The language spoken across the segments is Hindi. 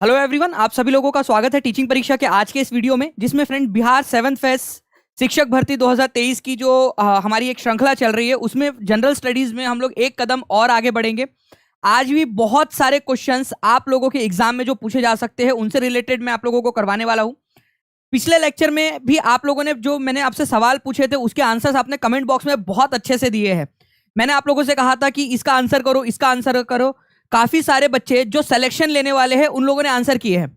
हेलो एवरीवन, आप सभी लोगों का स्वागत है टीचिंग परीक्षा के आज के इस वीडियो में, जिसमें फ्रेंड बिहार 7th फेस शिक्षक भर्ती 2023 की जो हमारी एक श्रृंखला चल रही है, उसमें जनरल स्टडीज में हम लोग एक कदम और आगे बढ़ेंगे। आज भी बहुत सारे क्वेश्चंस आप लोगों के एग्जाम में जो पूछे जा सकते हैं उनसे रिलेटेड मैं आप लोगों को करवाने वाला हूं। पिछले लेक्चर में भी आप लोगों ने जो मैंने आपसे सवाल पूछे थे उसके आंसर्स आपने कमेंट बॉक्स में बहुत अच्छे से दिए हैं। मैंने आप लोगों से कहा था कि इसका आंसर करो, इसका आंसर करो। काफी सारे बच्चे जो सिलेक्शन लेने वाले हैं उन लोगों ने आंसर किए हैं।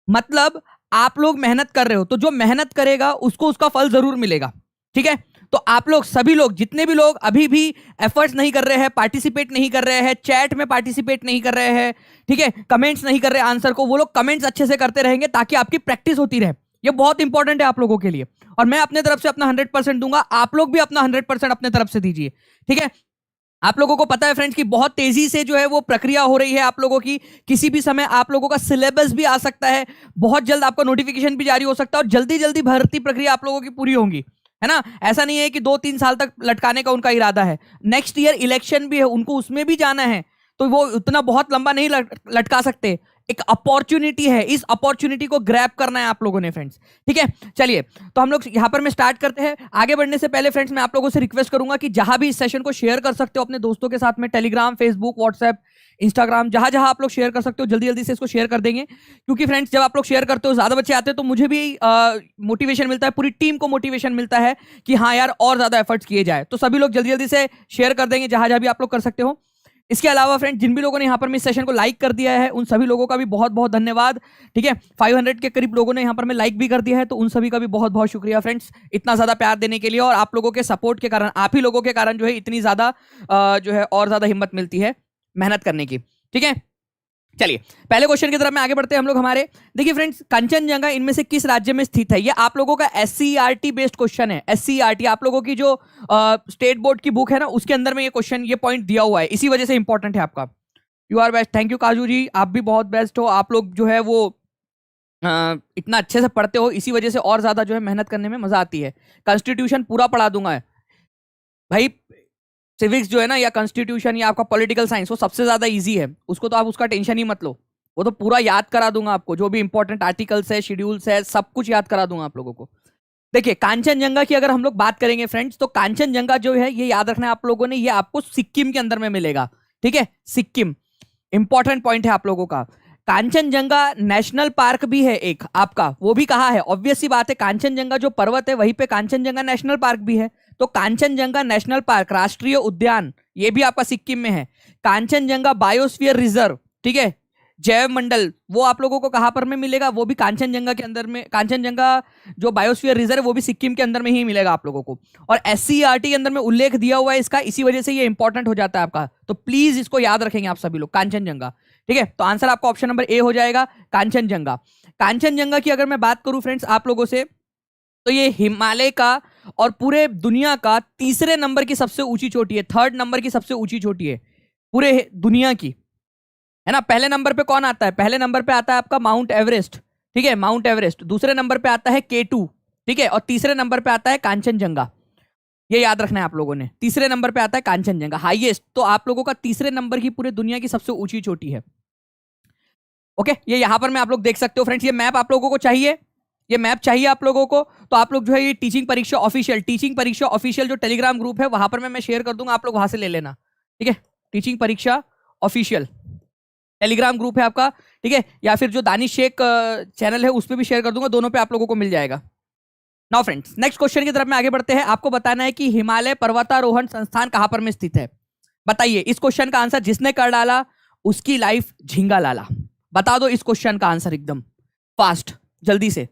मतलब आप लोग मेहनत कर रहे हो, तो जो मेहनत करेगा उसको उसका फल जरूर मिलेगा। ठीक है, तो आप लोग सभी लोग, जितने भी लोग अभी भी एफर्ट्स नहीं कर रहे हैं, पार्टिसिपेट नहीं कर रहे हैं, चैट में पार्टिसिपेट नहीं कर रहे हैं, ठीक है, कमेंट्स नहीं कर रहे आंसर को, वो लोग कमेंट्स अच्छे से करते रहेंगे ताकि आपकी प्रैक्टिस होती रहे। ये बहुत इंपॉर्टेंट है आप लोगों के लिए, और मैं अपने तरफ से अपना 100% दूंगा, आप लोग भी अपना 100% अपने तरफ से दीजिए। ठीक है, आप लोगों को पता है फ्रेंड्स कि बहुत तेजी से जो है वो प्रक्रिया हो रही है आप लोगों की। किसी भी समय आप लोगों का सिलेबस भी आ सकता है, बहुत जल्द आपका नोटिफिकेशन भी जारी हो सकता है, और जल्दी जल्दी भर्ती प्रक्रिया आप लोगों की पूरी होंगी, है ना। ऐसा नहीं है कि 2-3 साल तक लटकाने का उनका इरादा है। नेक्स्ट ईयर इलेक्शन भी है, उनको उसमें भी जाना है, तो वो उतना बहुत लंबा नहीं लटका सकते। एक अपॉर्चुनिटी है, इस अपॉर्चुनिटी को ग्रैब करना है आप लोगों ने फ्रेंड्स। ठीक है, चलिए तो हम लोग यहां पर मैं स्टार्ट करते हैं। आगे बढ़ने से पहले फ्रेंड्स मैं आप लोगों से रिक्वेस्ट करूंगा कि जहां भी इस सेशन को शेयर कर सकते हो अपने दोस्तों के साथ में, टेलीग्राम, फेसबुक, व्हाट्सएप, इंस्टाग्राम, जहां जहां आप लोग शेयर कर सकते हो जल्दी जल्दी से इसको शेयर कर देंगे। क्योंकि फ्रेंड्स जब आप लोग शेयर करते हो, ज्यादा बच्चे आते हैं, तो मुझे भी मोटिवेशन मिलता है, पूरी टीम को मोटिवेशन मिलता है कि हाँ यार और ज्यादा एफर्ट्स किए जाए। तो सभी लोग जल्दी जल्दी से शेयर कर देंगे जहां जहां भी आप लोग कर सकते हो। इसके अलावा फ्रेंड जिन भी लोगों ने यहाँ पर इस सेशन को लाइक कर दिया है उन सभी लोगों का भी बहुत बहुत धन्यवाद। ठीक है, 500 के करीब लोगों ने यहाँ पर में लाइक भी कर दिया है, तो उन सभी का भी बहुत बहुत शुक्रिया फ्रेंड्स, इतना ज्यादा प्यार देने के लिए। और आप लोगों के सपोर्ट के कारण, आप ही लोगों के कारण जो है इतनी ज्यादा जो है और ज्यादा हिम्मत मिलती है मेहनत करने की। ठीक है, चलिए पहले क्वेश्चन की तरफ में आगे बढ़ते हैं हम लोग हमारे। देखिए फ्रेंड्स, कंचनजंगा इनमें से किस राज्य में स्थित है? ये आप लोगों का एससीईआरटी बेस्ड क्वेश्चन है। एससीईआरटी आप लोगों की जो स्टेट बोर्ड की बुक है ना, उसके अंदर में ये क्वेश्चन, ये पॉइंट दिया हुआ है, इसी वजह से इंपॉर्टेंट है आपका। You are best, thank you Kaju ji, आप भी बहुत बेस्ट हो। आप लोग जो है वो इतना अच्छे से पढ़ते हो, इसी वजह से और ज्यादा जो है मेहनत करने में मजा आती है। कॉन्स्टिट्यूशन पूरा पढ़ा दूंगा भाई। सिविक्स जो है ना, या कॉन्स्टिट्यूशन या आपका पॉलिटिकल साइंस, वो सबसे ज्यादा इजी है, उसको तो आप उसका टेंशन ही मत लो। वो तो पूरा याद करा दूंगा आपको, जो भी इंपॉर्टेंट आर्टिकल्स है, शेड्यूल्स है, सब कुछ याद करा दूंगा आप लोगों को। देखिए कांचनजंगा की अगर हम लोग बात करेंगे फ्रेंड्स, तो कांचनजंगा जो है ये याद रखना है आप लोगों ने, ये आपको सिक्किम के अंदर में मिलेगा। ठीक है, सिक्किम इंपॉर्टेंट पॉइंट है आप लोगों का। कांचनजंगा नेशनल पार्क भी है एक आपका, वो भी कहा है, ऑब्वियस सी बात है, कांचनजंगा जो पर्वत है वहीं पे कांचनजंगा नेशनल पार्क भी है। तो कांचनजंगा नेशनल पार्क, राष्ट्रीय उद्यान, ये भी आपका सिक्किम में है। कांचनजंगा बायोस्फीयर रिजर्व, ठीक है, जैव मंडल, वो आप लोगों को कहां पर में मिलेगा? वो भी कांचनजंगा के अंदर में। कांचनजंगा जो बायोस्फीयर रिजर्व है वो भी सिक्किम के अंदर में ही मिलेगा आप लोगों को। और एससीईआरटी के अंदर में उल्लेख दिया हुआ है इसका, इसी वजह से ये इंपॉर्टेंट हो जाता है आपका। तो प्लीज इसको याद रखेंगे आप सभी लोग, कांचनजंगा। ठीक है, तो आंसर आपका ऑप्शन नंबर ए हो जाएगा, कांचनजंगा। कांचनजंगा की अगर मैं बात करूं फ्रेंड्स आप लोगों से, तो ये हिमालय का और पूरे दुनिया का तीसरे नंबर की सबसे ऊंची चोटी है, 3rd नंबर की सबसे ऊंची चोटी है पूरे दुनिया की, है ना। पहले नंबर पे कौन आता है? पहले नंबर पे आता है आपका माउंट एवरेस्ट। ठीक है, माउंट एवरेस्ट। दूसरे नंबर पे आता है K2, ठीक है, और तीसरे नंबर पे आता है कांचनजंगा। ये याद रखना है आप लोगों ने, तीसरे नंबर पे आता है कांचनजंगा, हाईएस्ट। तो आप लोगों का तीसरे नंबर की पूरे दुनिया की सबसे ऊंची चोटी है। ओके, ये यहां पर मैं आप लोग देख सकते हो फ्रेंड्स। ये मैप आप लोगों को चाहिए, ये मैप चाहिए आप लोगों को, तो आप लोग जो है ये टीचिंग परीक्षा ऑफिशियल जो टेलीग्राम ग्रुप है वहां पर मैं शेयर कर दूंगा, आप लोग वहां से ले लेना। ठीक है, टीचिंग परीक्षा ऑफिशियल टेलीग्राम ग्रुप है आपका। ठीक है, या फिर जो दानिश शेख चैनल है उस पर भी शेयर कर दूंगा, दोनों पे आप लोगों को मिल जाएगा। नाउ फ्रेंड्स, नेक्स्ट क्वेश्चन की तरफ में आगे बढ़ते हैं। आपको बताना है कि हिमालय पर्वतारोहण संस्थान कहां पर में स्थित है। बताइए, इस क्वेश्चन का आंसर जिसने कर डाला उसकी लाइफ झिंगा लाला। बता दो इस क्वेश्चन का आंसर एकदम फास्ट, जल्दी से।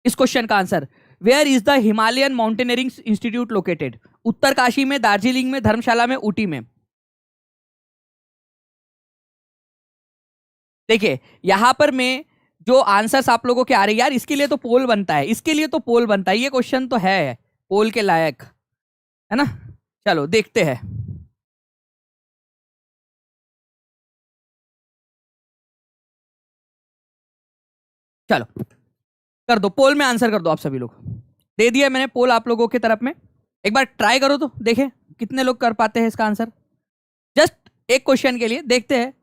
इस क्वेश्चन का answer, where is the Himalayan mountaineering institute located? Uttarkashi में, दार्जिलिंग में, धर्मशाला में, ऊटी में? देखिए यहां पर में जो आंसर्स आप लोगों के आ रहे हैं, यार इसके लिए तो पोल बनता है, इसके लिए तो पोल बनता है, ये क्वेश्चन तो है पोल के लायक, है ना। चलो देखते हैं। चलो कर दो, पोल में आंसर कर दो आप सभी लोग। दे दिया मैंने पोल आप लोगों की तरफ में, एक बार ट्राई करो तो देखें कितने लोग कर पाते हैं इसका आंसर। जस्ट एक क्वेश्चन के लिए देखते हैं।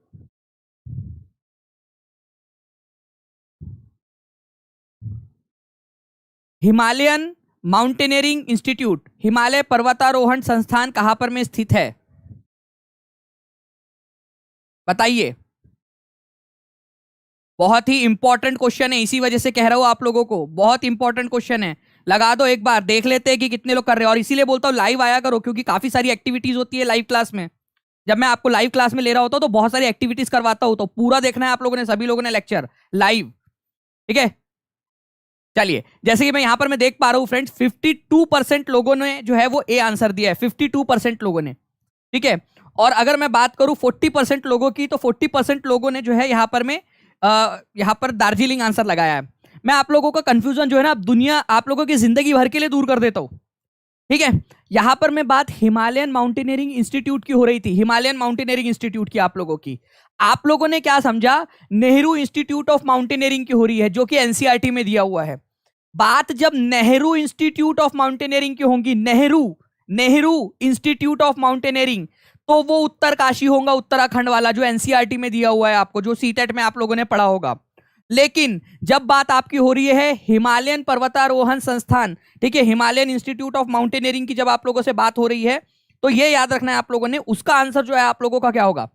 हिमालयन माउंटेनियरिंग इंस्टीट्यूट, हिमालय पर्वतारोहण संस्थान कहां पर में स्थित है? बताइए। बहुत ही इंपॉर्टेंट क्वेश्चन है, इसी वजह से कह रहा हूं आप लोगों को, बहुत इंपॉर्टेंट क्वेश्चन है। लगा दो एक बार, देख लेते हैं कि कितने लोग कर रहे हैं। और इसीलिए बोलता हूं लाइव आया करो, क्योंकि काफी सारी एक्टिविटीज होती है लाइव क्लास में। जब मैं आपको लाइव क्लास में ले रहा होता हूं तो बहुत सारी एक्टिविटीज करवाता हूं, तो पूरा देखना है आप लोगों ने, सभी लोगों ने लेक्चर लाइव। ठीक है, चलिए। जैसे कि मैं यहां पर मैं देख पा रहा हूं फ्रेंड्स, 52% लोगों ने जो है वो ए आंसर दिया है, 52% लोगों ने। ठीक है, और अगर मैं बात करूं 40% लोगों की, तो 40% लोगों ने जो है यहां पर में यहां पर दार्जिलिंग आंसर लगाया है। मैं आप लोगों का कंफ्यूजन जो है ना, दुनिया आप लोगों की जिंदगी भर के लिए दूर कर देता हूं। ठीक है, यहां पर मैं बात हिमालयन माउंटेनियरिंग इंस्टीट्यूट की हो रही थी, हिमालयन माउंटेनियरिंग इंस्टीट्यूट की आप लोगों की। आप लोगों ने क्या समझा, नेहरू इंस्टीट्यूट ऑफ माउंटेनियरिंग की हो रही है, जो कि एनसीईआरटी में दिया हुआ है। बात जब नेहरू इंस्टीट्यूट ऑफ माउंटेनियरिंग की होंगी, Nehru Nehru institute of mountaineering, तो वो उत्तरकाशी होगा, उत्तराखंड वाला, जो एनसीईआरटी में दिया हुआ है आपको, जो सीटेट में आप लोगों ने पढ़ा होगा। लेकिन जब बात आपकी हो रही है हिमालयन पर्वतारोहण संस्थान, ठीक है, हिमालयन इंस्टीट्यूट ऑफ माउंटेनियरिंग की जब आप लोगों से बात हो रही है, तो ये याद रखना है आप लोगों ने, उसका आंसर जो है आप लोगों का क्या होगा,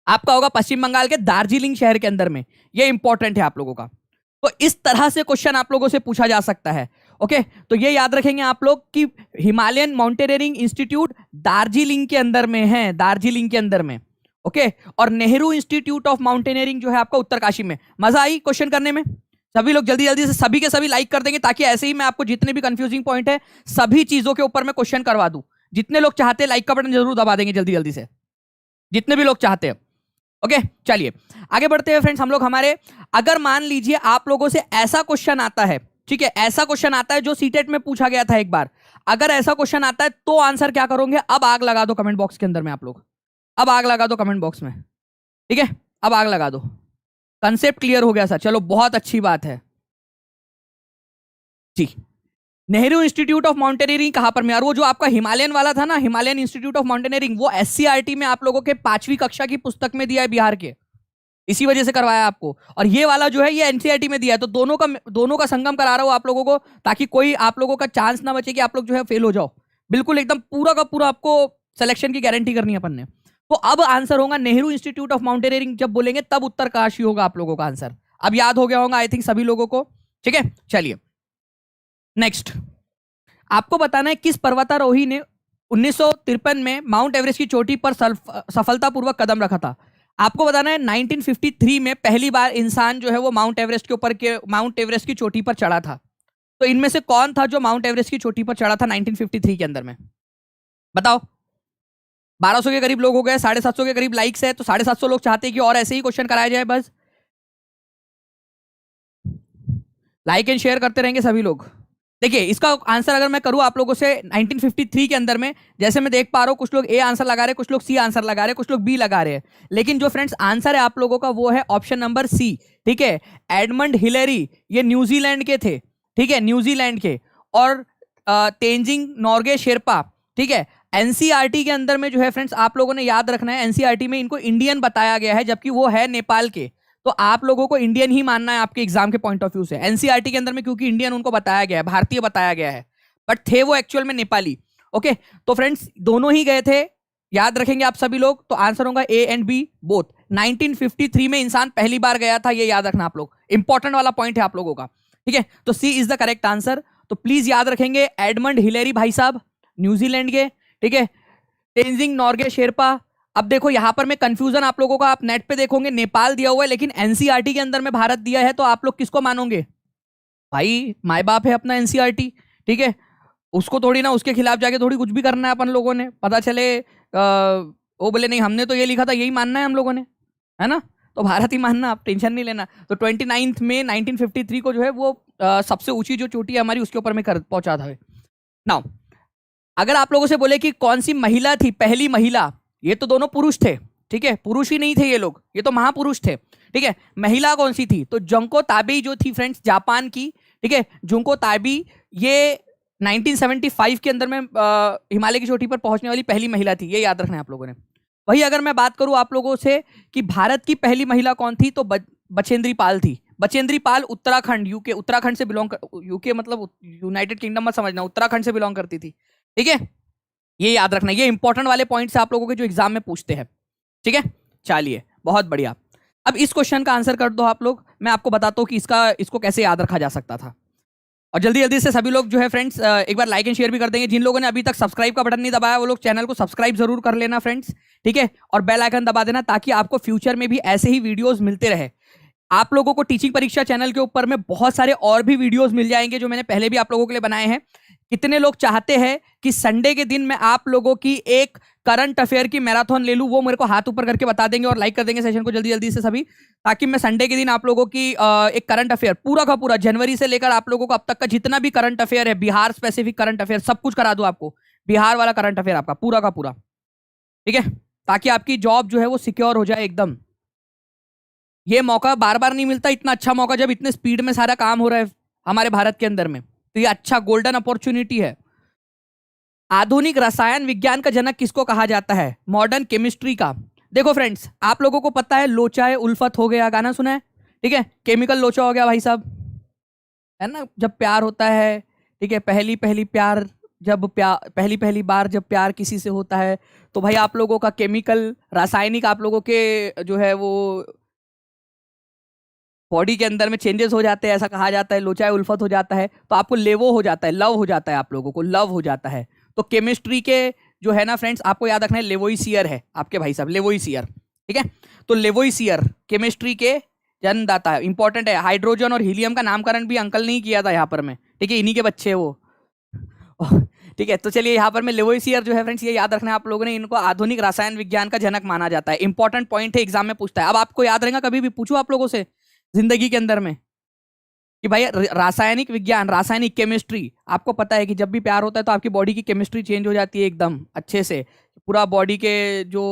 आपका होगा पश्चिम बंगाल के दार्जिलिंग शहर के अंदर में। ये इंपॉर्टेंट है आप लोगों का। तो इस तरह से क्वेश्चन आप लोगों से पूछा जा सकता है। ओके, तो ये याद रखेंगे आप लोग कि हिमालयन माउंटेनियरिंग इंस्टीट्यूट दार्जिलिंग के अंदर में है, दार्जिलिंग के अंदर में। ओके, और नेहरू इंस्टीट्यूट ऑफ माउंटेनियरिंग जो है आपका उत्तरकाशी में। मजा आई क्वेश्चन करने में? सभी लोग जल्दी जल्दी से सभी के सभी लाइक कर देंगे, ताकि ऐसे ही मैं आपको जितने भी कंफ्यूजिंग पॉइंट है सभी चीजों के ऊपर मैं क्वेश्चन करवा दूं। जितने लोग चाहते हैं लाइक का बटन जरूर दबा देंगे जल्दी जल्दी से, जितने भी लोग चाहते हैं। ओके, चलिए आगे बढ़ते हैं फ्रेंड्स हम लोग हमारे। अगर मान लीजिए आप लोगों से ऐसा क्वेश्चन आता है, ठीक है, ऐसा क्वेश्चन आता है जो सीटेट में पूछा गया था एक बार, अगर ऐसा क्वेश्चन आता है तो आंसर क्या करोगे? अब आग लगा दो कमेंट बॉक्स के अंदर में आप लोग, अब आग लगा दो कमेंट बॉक्स में। ठीक है, अब आग लगा दो। कंसेप्ट क्लियर हो गया सर, चलो बहुत अच्छी बात है जी। नेहरू इंस्टीट्यूट ऑफ माउंटेनियरिंग कहां पर में? और वो जो आपका हिमालयन वाला था ना, हिमालयन इंस्टीट्यूट ऑफ माउंटेनियरिंग, वो एससीईआरटी में आप लोगों के 5वीं कक्षा की पुस्तक में दिया है बिहार के, इसी वजह से करवाया आपको। और ये वाला जो है ये एनसीईआरटी में दिया है, तो दोनों का संगम करा रहा हूं आप लोगों को, ताकि कोई आप लोगों का चांस ना बचे कि आप लोग जो है फेल हो जाओ। बिल्कुल एकदम पूरा का पूरा आपको सिलेक्शन की गारंटी करनी है अपन ने। तो अब आंसर होगा नेहरू इंस्टीट्यूट ऑफ माउंटेनियरिंग, जब बोलेंगे तब उत्तरकाशी होगा आप लोगों का आंसर। अब याद हो गया होगा आई थिंक सभी लोगों को। ठीक है, चलिए नेक्स्ट। आपको बताना है किस पर्वतारोही ने 1953 में माउंट एवरेस्ट की चोटी पर सफलतापूर्वक कदम रखा था। आपको बताना है 1953 में पहली बार इंसान जो है वो माउंट एवरेस्ट की चोटी पर चढ़ा था। तो इनमें से कौन था जो माउंट एवरेस्ट की चोटी पर चढ़ा था 1953 के अंदर में? बताओ। 1200 के करीब लोग हो गए, 750 के करीब लाइक्स है, तो 750 लोग चाहते हैं कि और ऐसे ही क्वेश्चन कराया जाए। बस लाइक एंड शेयर करते रहेंगे सभी लोग। देखिए इसका आंसर अगर मैं करूं आप लोगों से 1953 के अंदर में, जैसे मैं देख पा रहा हूं कुछ लोग ए आंसर लगा रहे हैं, कुछ लोग सी आंसर लगा रहे हैं, कुछ लोग बी लगा रहे हैं, लेकिन जो फ्रेंड्स आंसर है आप लोगों का वो है ऑप्शन नंबर सी। ठीक है, एडमंड हिलेरी, ये न्यूजीलैंड के थे, ठीक है, न्यूजीलैंड के। और तेंजिंग नोर्गे शेरपा, ठीक है। एनसीईआरटी के अंदर में जो है फ्रेंड्स आप लोगों ने याद रखना है, एनसीईआरटी में इनको इंडियन बताया गया है, जबकि वो है नेपाल के। तो आप लोगों को इंडियन ही मानना है आपके एग्जाम के पॉइंट ऑफ व्यू से। एनसीईआरटी के अंदर में क्योंकि इंडियन उनको बताया गया है, भारतीय बताया गया है, बट थे वो एक्चुअल में नेपाली। ओके, तो फ्रेंड्स दोनों ही गए थे, याद रखेंगे आप सभी लोग। तो आंसर होगा ए एंड बी बोथ। 1953 में इंसान पहली बार गया था, ये याद रखना आप लोग, इंपॉर्टेंट वाला पॉइंट है आप लोगों का। ठीक है, तो सी इज द करेक्ट आंसर। तो प्लीज याद रखेंगे एडमंड हिलेरी भाई साहब, न्यूजीलैंड के, ठीक है। तेंजिंग नोर्गे शेरपा। अब देखो यहां पर मैं कंफ्यूजन आप लोगों का, आप नेट पे देखोगे नेपाल दिया हुआ है, लेकिन एनसीईआरटी के अंदर में भारत दिया है, तो आप लोग किसको मानोगे? भाई माई बाप है अपना एनसीईआरटी, ठीक है, उसको थोड़ी ना, उसके खिलाफ जाके थोड़ी कुछ भी करना है अपन लोगों ने। पता चले वो बोले नहीं हमने तो ये लिखा था, यही मानना है हम लोगों ने, है ना? तो भारत ही मानना, आप टेंशन नहीं लेना। तो 29 मई 1953 को जो है वो सबसे ऊंची जो चोटी है हमारी, उसके ऊपर में पहुंचा था। नाउ अगर आप लोगों से बोले कि कौन सी महिला थी पहली महिला, ये तो दोनों पुरुष थे, ठीक है, पुरुष ही नहीं थे ये लोग, ये तो महापुरुष थे, ठीक है। महिला कौन सी थी? तो जुंको ताबेई जो थी फ्रेंड्स, जापान की, ठीक है, जुंको ताबेई, ये 1975 के अंदर में हिमालय की चोटी पर पहुंचने वाली पहली महिला थी, ये याद रखना है आप लोगों ने। वही अगर मैं बात करूं आप लोगों से कि भारत की पहली महिला कौन थी, तो बछेंद्री पाल थी, बचेंद्री पाल उत्तराखंड, यूके, उत्तराखंड से बिलोंग यूके मतलब यूनाइटेड किंगडम मत समझना, उत्तराखंड से बिलोंग करती थी। ठीक है, ये याद रखना, ये इंपॉर्टेंट वाले पॉइंट्स आप लोगों के जो एग्जाम में पूछते हैं। ठीक है, चलिए बहुत बढ़िया। अब इस क्वेश्चन का आंसर कर दो आप लोग, मैं आपको बताता हूँ कि इसको कैसे याद रखा जा सकता था। और जल्दी जल्दी से सभी लोग जो है फ्रेंड्स एक बार लाइक एंड शेयर भी कर देंगे। जिन लोगों ने अभी तक सब्सक्राइब का बटन नहीं दबाया वो लोग चैनल को सब्सक्राइब जरूर कर लेना फ्रेंड्स। ठीक है, और बेल आइकन दबा देना ताकि आपको फ्यूचर में भी ऐसे ही वीडियोस मिलते रहे। आप लोगों को टीचिंग परीक्षा चैनल के ऊपर में बहुत सारे और भी वीडियोस मिल जाएंगे जो मैंने पहले भी आप लोगों के लिए बनाए हैं। कितने लोग चाहते हैं कि संडे के दिन मैं आप लोगों की एक करंट अफेयर की मैराथन ले लूं, वो मेरे को हाथ ऊपर करके बता देंगे और लाइक कर देंगे सेशन को जल्दी जल्दी से सभी, ताकि मैं संडे के दिन आप लोगों की एक करंट अफेयर पूरा का पूरा जनवरी से लेकर आप लोगों को अब तक का जितना भी करंट अफेयर है, बिहार स्पेसिफिक करंट अफेयर सब कुछ करा दूं आपको, बिहार वाला करंट अफेयर आपका पूरा का पूरा। ठीक है, ताकि आपकी जॉब जो है वो सिक्योर हो जाए एकदम। ये मौका बार बार नहीं मिलता, इतना अच्छा मौका जब इतने स्पीड में सारा काम हो रहा है हमारे भारत के अंदर में, तो ये अच्छा गोल्डन अपॉर्चुनिटी है। आधुनिक रसायन विज्ञान का जनक किसको कहा जाता है? मॉडर्न केमिस्ट्री का। देखो फ्रेंड्स, आप लोगों को पता है लोचा है उल्फत हो गया, गाना सुना है? ठीक है, केमिकल लोचा हो गया भाई साहब, है ना, जब प्यार होता है। ठीक है, पहली पहली पहली पहली बार जब प्यार किसी से होता है तो भाई आप लोगों का केमिकल रासायनिक आप लोगों के जो है वो बॉडी के अंदर में चेंजेस हो जाते हैं, ऐसा कहा जाता है। लोचा है उल्फत हो जाता है तो आपको लेवो हो जाता है, लव हो जाता है, आप लोगों को लव हो जाता है। तो केमिस्ट्री के जो है ना फ्रेंड्स, आपको याद रखना है लेवोइसियर है आपके भाई साहब, लेवोइसियर। ठीक है, तो लेवोइसियर केमिस्ट्री के जन्मदाता है, इंपॉर्टेंट है। हाइड्रोजन और हीलियम का नामकरण भी अंकल नहीं किया था यहाँ पर मैं, ठीक है, इन्हीं के बच्चे वो। ठीक है, तो चलिए यहाँ पर मैं लेवोइसियर जो है फ्रेंड्स, ये याद रखना है आप लोगों ने, इनको आधुनिक रसायन विज्ञान का जनक माना जाता है। इंपॉर्टेंट पॉइंट है, एग्जाम में पूछता है। अब आपको याद रहेगा, कभी भी पूछू आप लोगों से जिंदगी के अंदर में कि भाई रासायनिक विज्ञान, रासायनिक केमिस्ट्री, आपको पता है कि जब भी प्यार होता है तो आपकी बॉडी की केमिस्ट्री चेंज हो जाती है एकदम अच्छे से। पूरा बॉडी के जो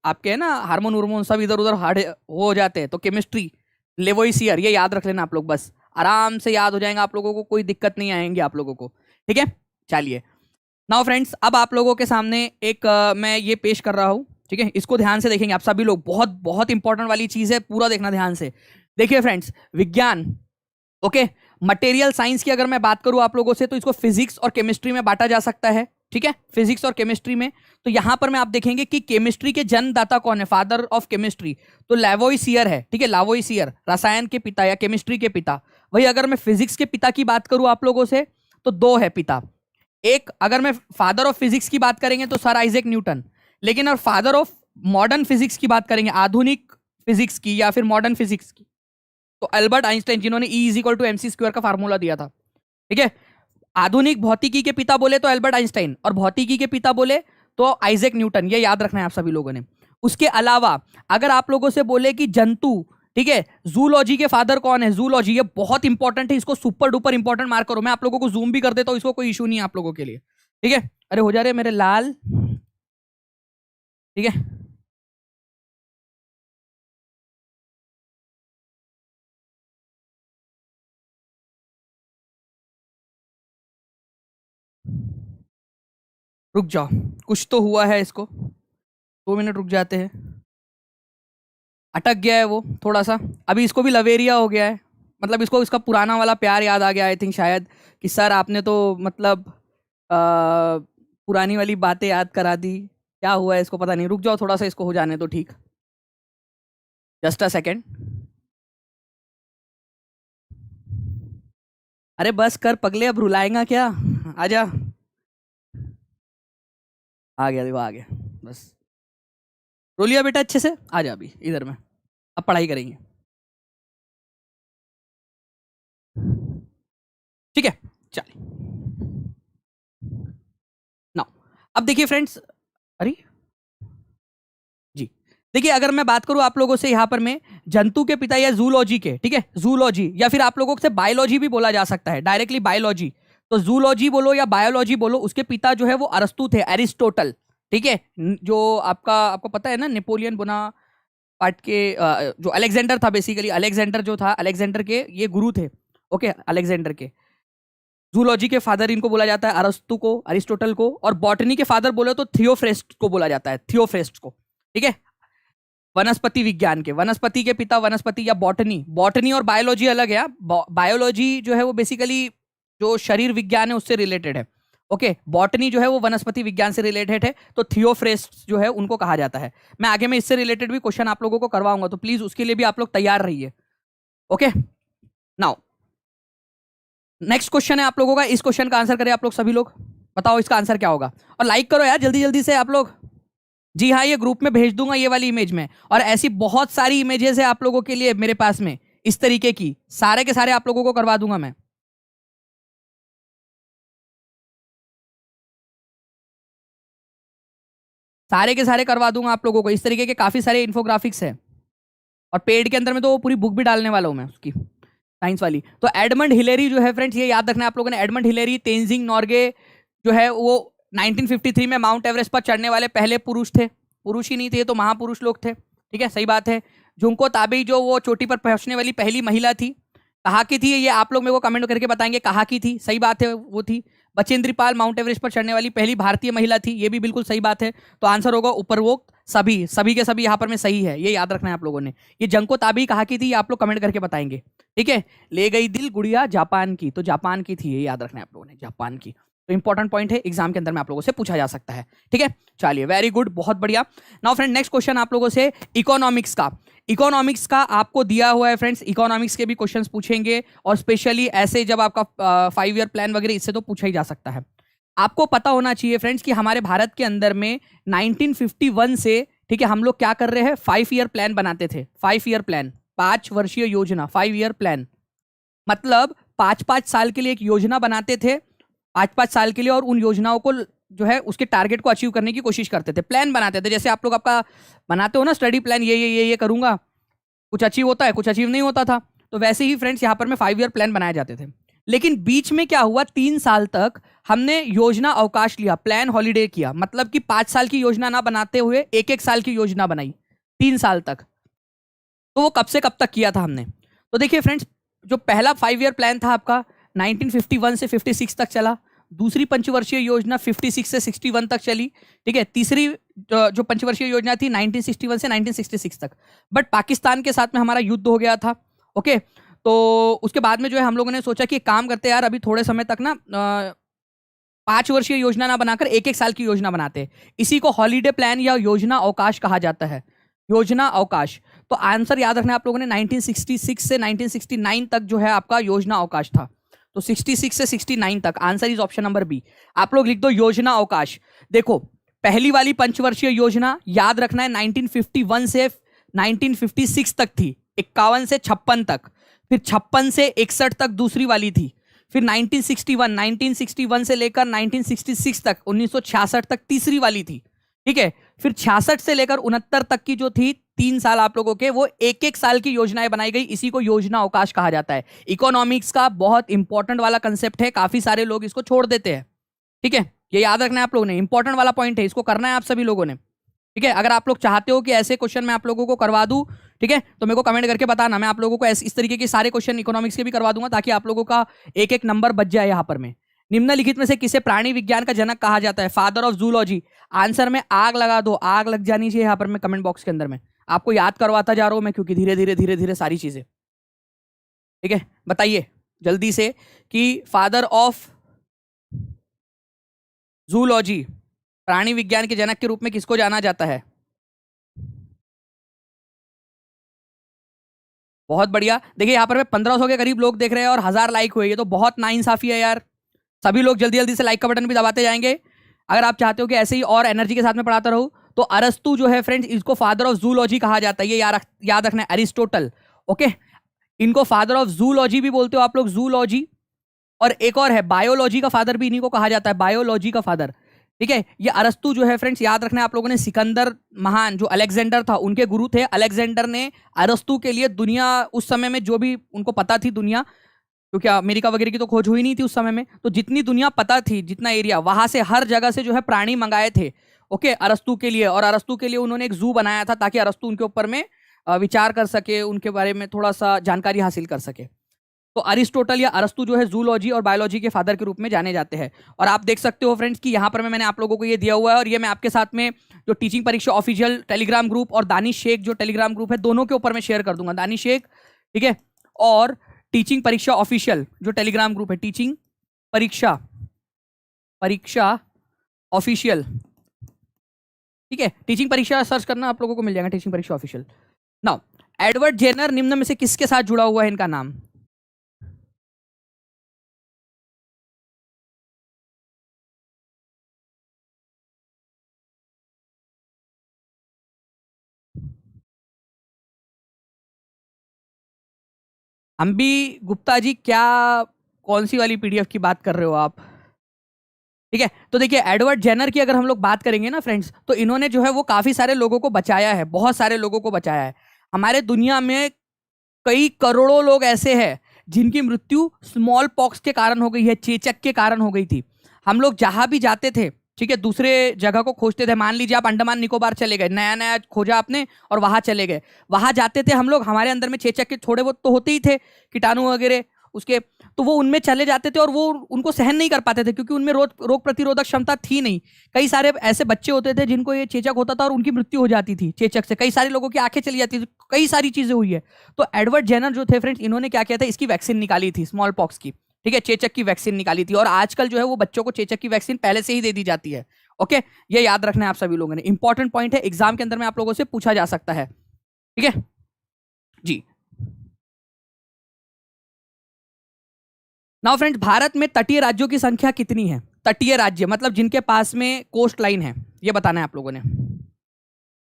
आपके है ना हार्मोन हार्मोन सब इधर उधर हार्ड हो जाते हैं। तो केमिस्ट्री लेवोइसियर, ये याद रख लेना आप लोग, बस आराम से याद हो जाएगा आप लोगों को, कोई दिक्कत नहीं आएंगी आप लोगों को। ठीक है, चलिए नाउ फ्रेंड्स, अब आप लोगों के सामने एक मैं ये पेश कर रहा हूँ। ठीक है, इसको ध्यान से देखेंगे आप सभी लोग, बहुत बहुत इंपॉर्टेंट वाली चीज है, पूरा देखना ध्यान से। देखिए फ्रेंड्स, विज्ञान, ओके, मटेरियल साइंस की अगर मैं बात करूं आप लोगों से तो इसको फिजिक्स और केमिस्ट्री में बांटा जा सकता है। ठीक है, फिजिक्स और केमिस्ट्री में। तो यहां पर मैं आप देखेंगे कि केमिस्ट्री के जन्मदाता कौन है, फादर ऑफ केमिस्ट्री, तो लावोइसियर है। ठीक है, लावोइसियर रसायन के पिता या केमिस्ट्री के पिता। वही अगर मैं फिजिक्स के पिता की बात करूं आप लोगों से तो दो है पिता। एक अगर मैं फादर ऑफ फिजिक्स की बात करेंगे तो सर आइजैक न्यूटन, लेकिन और फादर ऑफ मॉडर्न फिजिक्स की बात करेंगे, आधुनिक फिजिक्स की या फिर मॉडर्न फिजिक्स की, तो अल्बर्ट आइंस्टाइन, जिन्होंने E=mc² का फार्मूला दिया था। ठीक है, आधुनिक भौतिकी के पिता बोले तो अल्बर्ट आइंस्टाइन, और भौतिकी के पिता बोले तो आइजैक न्यूटन, ये याद रखना है आप सभी लोगों ने। उसके अलावा अगर आप लोगों से बोले कि जंतु, ठीक है, जूलॉजी के फादर कौन है, जूलॉजी, ये बहुत इंपॉर्टेंट है, इसको सुपर डुपर इंपॉर्टेंट मार्क करो। मैं आप लोगों को जूम भी कर देता हूं, इसको कोई इशू नहीं है आप लोगों के लिए। ठीक है, अरे हो जा रहे मेरे लाल। ठीक है, रुक जाओ, कुछ तो हुआ है इसको, 2 मिनट रुक जाते हैं, अटक गया है वो थोड़ा सा। अभी इसको भी लवेरिया हो गया है, मतलब इसको इसका पुराना वाला प्यार याद आ गया आई थिंक शायद, कि सर आपने तो मतलब पुरानी वाली बातें याद करा दी। क्या हुआ है इसको पता नहीं, रुक जाओ थोड़ा सा, इसको हो जाने दो ठीक, जस्ट अ सेकेंड। अरे बस कर पगले, अब रुलाएगा क्या, आजा। आ गया, देखो आ गया, बस रो लिया बेटा अच्छे से, आ जा अभी इधर में, अब पढ़ाई करेंगे। ठीक है, चलिए ना, अब देखिए फ्रेंड्स, अरे जी, देखिए अगर मैं बात करूं आप लोगों से यहाँ पर मैं जंतु के पिता या जूलॉजी के, ठीक है, जूलॉजी, या फिर आप लोगों से बायोलॉजी भी बोला जा सकता है, डायरेक्टली बायोलॉजी, तो जूलॉजी बोलो या बायोलॉजी बोलो, उसके पिता जो है वो अरस्तु थे, एरिस्टोटल। ठीक है, जो आपको पता है ना, नेपोलियन बोनापार्ट के जो अलेक्जेंडर था, बेसिकली अलेक्जेंडर जो था, अलेक्जेंडर के ये गुरु थे। ओके, अलेक्जेंडर के जूलॉजी के फादर इनको बोला जाता है, अरस्तु को, अरिस्टोटल को, और बॉटनी के फादर बोले तो थियोफ्रेस्ट को बोला जाता है, थियोफ्रेस्ट को। ठीक है, वनस्पति विज्ञान के, वनस्पति के पिता वनस्पति या बॉटनी। बॉटनी और बायोलॉजी अलग है। बायोलॉजी जो है वो बेसिकली जो शरीर विज्ञान है उससे रिलेटेड है। ओके, बॉटनी जो है वो वनस्पति विज्ञान से रिलेटेड है, तो थियोफ्रेस्ट जो है उनको कहा जाता है। मैं आगे में इससे रिलेटेड भी क्वेश्चन आप लोगों को करवाऊंगा, तो प्लीज उसके लिए भी आप लोग तैयार रहिए। ओके, नाउ नेक्स्ट क्वेश्चन है आप लोगों का। इस क्वेश्चन का आंसर करें आप लोग सभी लोग, बताओ इसका आंसर क्या होगा। और लाइक करो यार जल्दी जल्दी से आप लोग। जी हाँ, ये ग्रुप में भेज दूंगा ये वाली इमेज में, और ऐसी बहुत सारी इमेजेस है आप लोगों के लिए मेरे पास में इस तरीके की, सारे के सारे आप लोगों को करवा दूंगा मैं। सारे के सारे करवा दूंगा आप लोगों को। इस तरीके के काफी सारे इन्फोग्राफिक्स है, और पेड के अंदर में तो वो पूरी बुक भी डालने वाला हूं मैं उसकी, साइंस वाली। तो एडमंड हिलेरी जो है फ्रेंड्स, ये याद रखना है आप लोगों ने। एडमंड हिलेरी तेंजिंग नॉर्गे जो है वो 1953 में माउंट एवरेस्ट पर चढ़ने वाले पहले पुरुष थे। पुरुष ही नहीं थे तो महापुरुष लोग थे, ठीक है, सही बात है। जुंको ताबेई जो वो चोटी पर पहुंचने वाली पहली महिला थी। कहाँ की थी ये आप लोग मेरे को कमेंट करके बताएंगे, कहाँ की थी, सही बात है वो थी। बचेंद्री पाल माउंट एवरेस्ट पर चढ़ने वाली पहली भारतीय महिला थी, ये भी बिल्कुल सही बात है। तो आंसर होगा उपरोक्त सभी, सभी के सभी यहाँ पर में सही है, ये याद रखना है आप लोगों ने। ये जंको ताबेई कहाँ की थी आप लोग कमेंट करके बताएंगे, ठीक है। ले गई दिल गुड़िया जापान की, तो जापान की थी, ये याद रखना है आप लोगों ने, जापान की। तो इंपॉर्टेंट पॉइंट है, एग्जाम के अंदर में आप लोगों से पूछा जा सकता है, ठीक है। चलिए, वेरी गुड, बहुत बढ़िया। नाउ फ्रेंड नेक्स्ट क्वेश्चन आप लोगों से इकोनॉमिक्स का। इकोनॉमिक्स का आपको दिया हुआ है फ्रेंड्स, इकोनॉमिक्स के भी क्वेश्चंस पूछेंगे, और स्पेशली ऐसे जब आपका 5 ईयर प्लान वगैरह, इससे तो पूछा ही जा सकता है। आपको पता होना चाहिए फ्रेंड्स कि हमारे भारत के अंदर में 1951 से, ठीक है, हम लोग क्या कर रहे हैं, 5 ईयर प्लान बनाते थे। 5 ईयर प्लान, 5 वर्षीय योजना, 5 ईयर प्लान मतलब 5-5 साल के लिए एक योजना बनाते थे, 5-5 साल के लिए, और उन योजनाओं को जो है उसके टारगेट को अचीव करने की कोशिश करते थे, प्लान बनाते थे। जैसे आप लोग आपका बनाते हो ना स्टडी प्लान, ये करूंगा, कुछ अचीव होता है, कुछ अचीव नहीं होता था। तो वैसे ही फ्रेंड्स यहाँ पर में 5 ईयर प्लान बनाए जाते थे। लेकिन बीच में क्या हुआ, 3 साल तक हमने योजना अवकाश लिया, प्लान हॉलीडे किया, मतलब कि 5 साल की योजना ना बनाते हुए 1-1 साल की योजना बनाई 3 साल तक। तो वो कब से कब तक किया था हमने, तो देखिए फ्रेंड्स, जो पहला 5 ईयर प्लान था आपका 1951 से 56 तक चला। दूसरी पंचवर्षीय योजना 56 से 61 तक चली, ठीक है। तीसरी जो पंचवर्षीय योजना थी 1961 से 1966 तक। बट पाकिस्तान के साथ में हमारा युद्ध हो गया था, ओके। तो उसके बाद में जो है हम लोगों ने सोचा कि काम करते यार, अभी थोड़े समय तक ना 5 वर्षीय योजना ना बनाकर 1-1 साल की योजना बनाते हैं। इसी को हॉलीडे प्लान या योजना अवकाश कहा जाता है, योजना अवकाश। तो आंसर याद रखना आप लोगों ने, 1966 से 1969 तक जो है आपका योजना अवकाश था। तो 66 से 69 तक, answer is option number B. आप लोग लिख दो योजना अवकाश। देखो, पहली वाली पंचवर्षीय योजना याद रखना है 1951 से 1956 तक थी, 51 से 56 तक। फिर 56 से 61 तक दूसरी वाली थी। फिर 1961 से लेकर 1966 तक, 1966 तक तीसरी वाली थी, ठीक है। फिर 66 से लेकर 69 तक की जो थी, 3 साल आप लोगों के, वो 1-1 साल की योजनाएं बनाई गई। इसी को योजना अवकाश कहा जाता है। इकोनॉमिक्स का बहुत इंपॉर्टेंट वाला कंसेप्ट है, काफी सारे लोग इसको छोड़ देते हैं, ठीक है। ये याद रखना है आप लोगों ने, इंपॉर्टेंट वाला पॉइंट है, इसको करना है आप सभी लोगों ने, ठीक है। अगर आप लोग चाहते हो कि ऐसे क्वेश्चन मैं आप लोगों को करवा दूं, ठीक है, तो मेरे को कमेंट करके बताना, मैं आप लोगों को इस तरीके के सारे क्वेश्चन इकोनॉमिक्स के भी करवा दूंगा, ताकि आप लोगों का 1-1 नंबर बच जाए यहाँ पर में। निम्नलिखित में से किसे प्राणी विज्ञान का जनक कहा जाता है, फादर ऑफ जूलॉजी। आंसर में आग लगा दो, आग लग जानी चाहिए यहाँ पर मैं कमेंट बॉक्स के अंदर में। आपको याद करवाता जा रहा हूं मैं, क्योंकि धीरे धीरे सारी चीजें, ठीक है। बताइए जल्दी से कि फादर ऑफ जूलॉजी, प्राणी विज्ञान के जनक के रूप में किसको जाना जाता है। बहुत बढ़िया। देखिए यहाँ पर मैं 1500 के करीब लोग देख रहे हैं और 1000 लाइक हुए, ये तो बहुत नाइंसाफी है यार। सभी लोग जल्दी जल्दी से लाइक का बटन भी दबाते जाएंगे। अगर आप चाहते हो कि ऐसे ही और एनर्जी के साथ में पढ़ाता रहूं, तो अरस्तु जो है फ्रेंड्स, इसको फादर ऑफ जूलॉजी कहा जाता है, ये याद रखना है, अरिस्टोटल, ओके। इनको फादर ऑफ जूलॉजी भी बोलते हो आप लोग, जूलॉजी। और एक और है बायोलॉजी का फादर भी इन्हीं को कहा जाता है, बायोलॉजी का फादर, ठीक है। ये अरस्तु जो है फ्रेंड्स, याद रखना है आप लोगों ने, सिकंदर महान जो अलेक्जेंडर था उनके गुरु थे। अलेक्जेंडर ने अरस्तु के लिए दुनिया, उस समय में जो भी उनको पता थी दुनिया, क्योंकि अमेरिका वगैरह की तो खोज हुई नहीं थी उस समय में, तो जितनी दुनिया पता थी, जितना एरिया, वहां से हर जगह से जो है प्राणी मंगाए थे, ओके, अरस्तु के लिए। और अरस्तु के लिए उन्होंने एक जू बनाया था, ताकि अरस्तु उनके ऊपर में विचार कर सके, उनके बारे में थोड़ा सा जानकारी हासिल कर सके। तो अरिस्टोटल या अरस्तु जो है जूलॉजी और बायोलॉजी के फादर के रूप में जाने जाते हैं। और आप देख सकते हो फ्रेंड्स कि यहाँ पर मैंने आप लोगों को ये दिया हुआ है, और ये मैं आपके साथ में जो टीचिंग परीक्षा ऑफिशियल टेलीग्राम ग्रुप और दानिश शेख जो टेलीग्राम ग्रुप है, दोनों के ऊपर मैं शेयर कर दूंगा। दानिश शेख, ठीक है, और टीचिंग परीक्षा ऑफिशियल जो टेलीग्राम ग्रुप है, टीचिंग परीक्षा ऑफिशियल, ठीक है, टीचिंग परीक्षा सर्च करना, आप लोगों को मिल जाएगा टीचिंग परीक्षा ऑफिशियल। नाउ एडवर्ड जेनर निम्न में से किसके साथ जुड़ा हुआ है, इनका नाम? अंबी गुप्ता जी, क्या कौन सी वाली पीडीएफ की बात कर रहे हो आप? ठीक है, तो देखिए एडवर्ड जेनर की अगर हम लोग बात करेंगे ना फ्रेंड्स, तो इन्होंने जो है वो काफी सारे लोगों को बचाया है, बहुत सारे लोगों को बचाया है। हमारे दुनिया में कई करोड़ों लोग ऐसे हैं जिनकी मृत्यु स्मॉल पॉक्स के कारण हो गई है, चेचक के कारण हो गई थी। हम लोग जहां भी जाते थे, ठीक है, दूसरे जगह को खोजते थे। मान लीजिए आप अंडमान निकोबार चले गए, नया नया खोजा आपने और वहां चले गए, वहां जाते थे हम लोग, हमारे अंदर में चेचक के थोड़े बहुत तो होते ही थे, कीटाणु वगैरह उसके, तो वो उनमें चले जाते थे और वो उनको सहन नहीं कर पाते थे क्योंकि उनमें रोग प्रतिरोधक क्षमता थी नहीं। कई सारे ऐसे बच्चे होते थे जिनको ये चेचक होता था और उनकी मृत्यु हो जाती थी चेचक से, कई सारे लोगों की आंखें चली जाती थी, कई सारी चीजें हुई है। तो एडवर्ड जेनर जो थे फ्रेंड्स, इन्होंने क्या किया था, इसकी वैक्सीन निकाली थी, स्मॉल पॉक्स की, ठीक है, चेचक की वैक्सीन निकाली थी। और आजकल जो है वो बच्चों को चेचक की वैक्सीन पहले से ही दे दी जाती है। ओके, ये याद रखना है आप सभी लोगों ने, इंपॉर्टेंट पॉइंट है, एग्जाम के अंदर में आप लोगों से पूछा जा सकता है, ठीक है जी। नाउ फ्रेंड्स, भारत में तटीय राज्यों की संख्या कितनी है? तटीय राज्य मतलब जिनके पास में कोस्ट लाइन है, ये बताना है आप लोगों ने।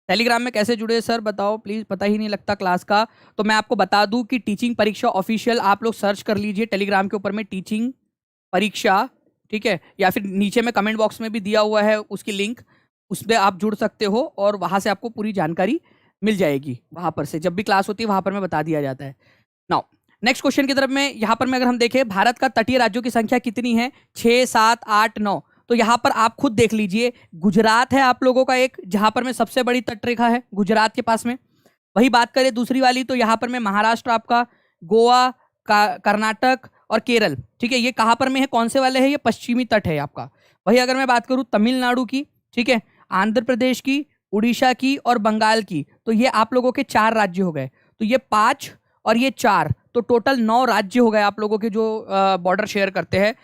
टेलीग्राम में कैसे जुड़े सर बताओ प्लीज, पता ही नहीं लगता क्लास का। तो मैं आपको बता दूं कि टीचिंग परीक्षा ऑफिशियल आप लोग सर्च कर लीजिए टेलीग्राम के ऊपर में, टीचिंग परीक्षा, ठीक है, या फिर नीचे में कमेंट बॉक्स में भी दिया हुआ है उसकी लिंक, उसमें आप जुड़ सकते हो और वहां से आपको पूरी जानकारी मिल जाएगी। वहां पर से जब भी क्लास होती है वहां पर में बता दिया जाता है। नाउ नेक्स्ट क्वेश्चन की तरफ में, यहाँ पर में अगर हम देखें भारत का तटीय राज्यों की संख्या कितनी है, 6, 7, 8, 9। तो यहाँ पर आप खुद देख लीजिए, गुजरात है आप लोगों का एक, जहां पर में सबसे बड़ी तटरेखा है गुजरात के पास में। वही बात करें दूसरी वाली, तो यहाँ पर में महाराष्ट्र आपका, गोवा, कर्नाटक और केरल, ठीक है, ये कहाँ पर में है, कौन से वाले हैं, ये पश्चिमी तट है आपका। वही अगर मैं बात करूँ तमिलनाडु की, ठीक है, आंध्र प्रदेश की, उड़ीसा की और बंगाल की, तो ये आप लोगों के 4 राज्य हो गए। तो ये 5 और ये 4, तो टोटल 9 राज्य हो गए आप लोगों के जो बॉर्डर शेयर करते हैं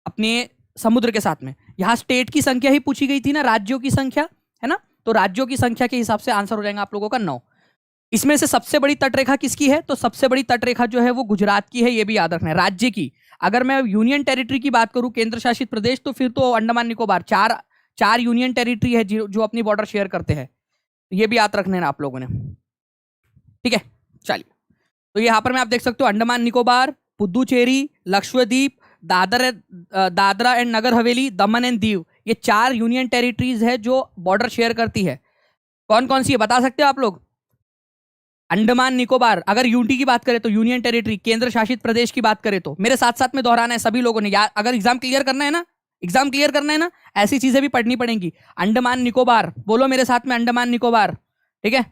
अपने समुद्र के साथ में। यहाँ स्टेट की संख्या ही पूछी गई थी ना, राज्यों की संख्या है ना, तो राज्यों की संख्या के हिसाब से आंसर हो जाएगा आप लोगों का 9। इसमें से सबसे बड़ी तटरेखा किसकी है, तो सबसे बड़ी तटरेखा जो है वो गुजरात की है, ये भी याद रखना है। राज्य की अगर मैं यूनियन टेरिटरी की बात करूं, केंद्र शासित प्रदेश, तो फिर तो अंडमान निकोबार, चार यूनियन टेरिटरी है जो अपनी बॉर्डर शेयर करते हैं, ये भी याद रखना है आप लोगों ने, ठीक है। चलिए, तो यहाँ पर मैं आप देख सकते हो Andaman Nicobar, Puducherry, Lakshadweep, Dadra and Nagar Haveli, Daman and Diu, ये 4 यूनियन टेरिटरीज है जो बॉर्डर शेयर करती है। कौन कौन सी है बता सकते हो आप लोग? अंडमान निकोबार, अगर यूटी की बात करें तो यूनियन टेरिटरी, केंद्र शासित प्रदेश की बात करें तो, मेरे साथ साथ में दोहराना है सभी लोगों ने यार, अगर एग्जाम क्लियर करना है ना, एग्जाम क्लियर करना है ना, ऐसी चीजें भी पढ़नी पड़ेंगी। अंडमान निकोबार, बोलो मेरे साथ में, अंडमान निकोबार, ठीक है।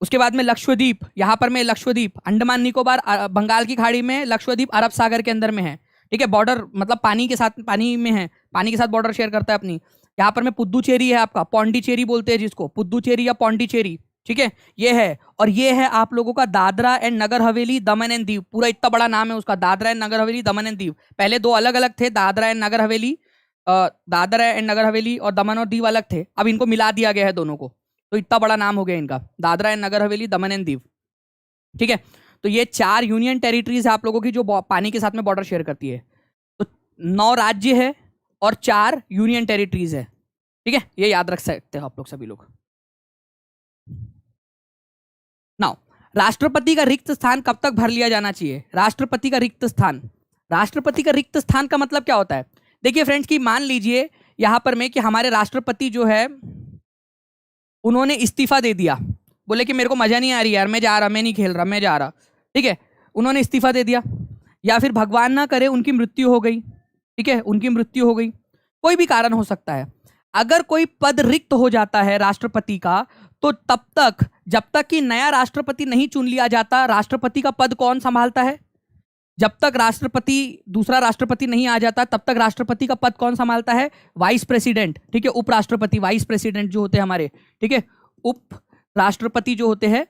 उसके बाद में लक्षद्वीप, यहाँ पर में लक्षद्वीप, अंडमान निकोबार बंगाल की खाड़ी में, लक्षद्वीप अरब सागर के अंदर में है, ठीक है, बॉर्डर मतलब पानी के साथ, पानी में है, पानी के साथ बॉर्डर शेयर करता है अपनी। यहाँ पर में पुदुचेरी है आपका, पौंडीचेरी बोलते हैं जिसको, पुदुचेरी या पौंडीचेरी, ठीक है, ये है। और ये है आप लोगों का Dadra and Nagar Haveli, Daman and Diu, पूरा इतना बड़ा नाम है उसका, Dadra and Nagar Haveli, Daman and Diu. पहले 2 अलग अलग थे, दादरा एंड नगर हवेली, दादरा एंड नगर हवेली और दमन और दीव अलग थे, अब इनको मिला दिया गया है दोनों को, तो इतना बड़ा नाम हो गया इनका, Dadra and Nagar Haveli, Daman and Diu, ठीक है। तो ये 4 यूनियन टेरिटरीज है आप लोगों की जो पानी के साथ में बॉर्डर शेयर करती है। तो 9 राज्य है और 4 यूनियन टेरिटरीज है, ठीक है, ये याद रख सकते हो आप लोग सभी लोग। नाउ राष्ट्रपति का रिक्त स्थान कब तक भर लिया जाना चाहिए? राष्ट्रपति का रिक्त स्थान, राष्ट्रपति का रिक्त स्थान का मतलब क्या होता है? देखिए फ्रेंड्स, कि मान लीजिए यहां पर में कि हमारे राष्ट्रपति जो है उन्होंने इस्तीफा दे दिया, बोले कि मेरे को मजा नहीं आ रही यार, मैं जा रहा, मैं नहीं खेल रहा, मैं जा रहा, ठीक है, उन्होंने इस्तीफा दे दिया। या फिर भगवान ना करे उनकी मृत्यु हो गई, ठीक है, उनकी मृत्यु हो गई, कोई भी कारण हो सकता है। अगर कोई पद रिक्त हो जाता है राष्ट्रपति का, तो तब तक जब तक कि नया राष्ट्रपति नहीं चुन लिया जाता, राष्ट्रपति का पद कौन संभालता है? जब तक राष्ट्रपति, दूसरा राष्ट्रपति नहीं आ जाता, तब तक राष्ट्रपति का पद कौन संभालता है? वाइस प्रेसिडेंट, ठीक है, उपराष्ट्रपति, वाइस प्रेसिडेंट जो होते हैं हमारे, ठीक है, उप राष्ट्रपति जो होते हैं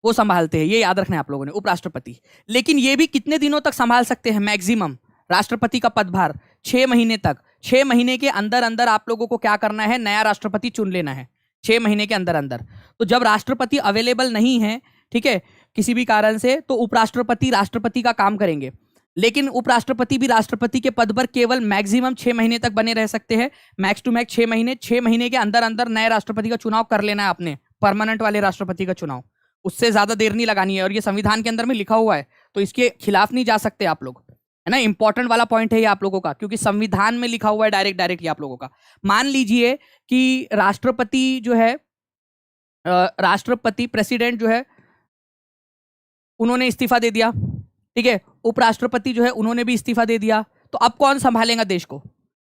वो संभालते हैं, ये याद रखना है आप लोगों ने, उपराष्ट्रपति। लेकिन ये भी कितने दिनों तक संभाल सकते हैं मैक्सिमम राष्ट्रपति का पदभार? 6 महीने तक। 6 महीने के अंदर अंदर आप लोगों को क्या करना है? नया राष्ट्रपति चुन लेना है 6 महीने के अंदर अंदर। तो जब राष्ट्रपति अवेलेबल नहीं है, ठीक है, किसी भी कारण से, तो उपराष्ट्रपति राष्ट्रपति का काम करेंगे। लेकिन उपराष्ट्रपति भी राष्ट्रपति के पद पर केवल मैक्सिमम 6 महीने तक बने रह सकते हैं, मैक्स टू मैक्स 6 महीने। 6 महीने के अंदर अंदर नए राष्ट्रपति का चुनाव कर लेना है आपने, परमानेंट वाले राष्ट्रपति का चुनाव, उससे ज्यादा देर नहीं लगानी है। और ये संविधान के अंदर में लिखा हुआ है, तो इसके खिलाफ नहीं जा सकते आप लोग, है ना। इंपॉर्टेंट वाला पॉइंट है ये आप लोगों का, क्योंकि संविधान में लिखा हुआ है डायरेक्ट आप लोगों का। मान लीजिए कि राष्ट्रपति जो है, राष्ट्रपति प्रेसिडेंट जो है, उन्होंने इस्तीफा दे दिया, ठीक है, उपराष्ट्रपति जो है उन्होंने भी इस्तीफा दे दिया, तो अब कौन संभालेगा देश को?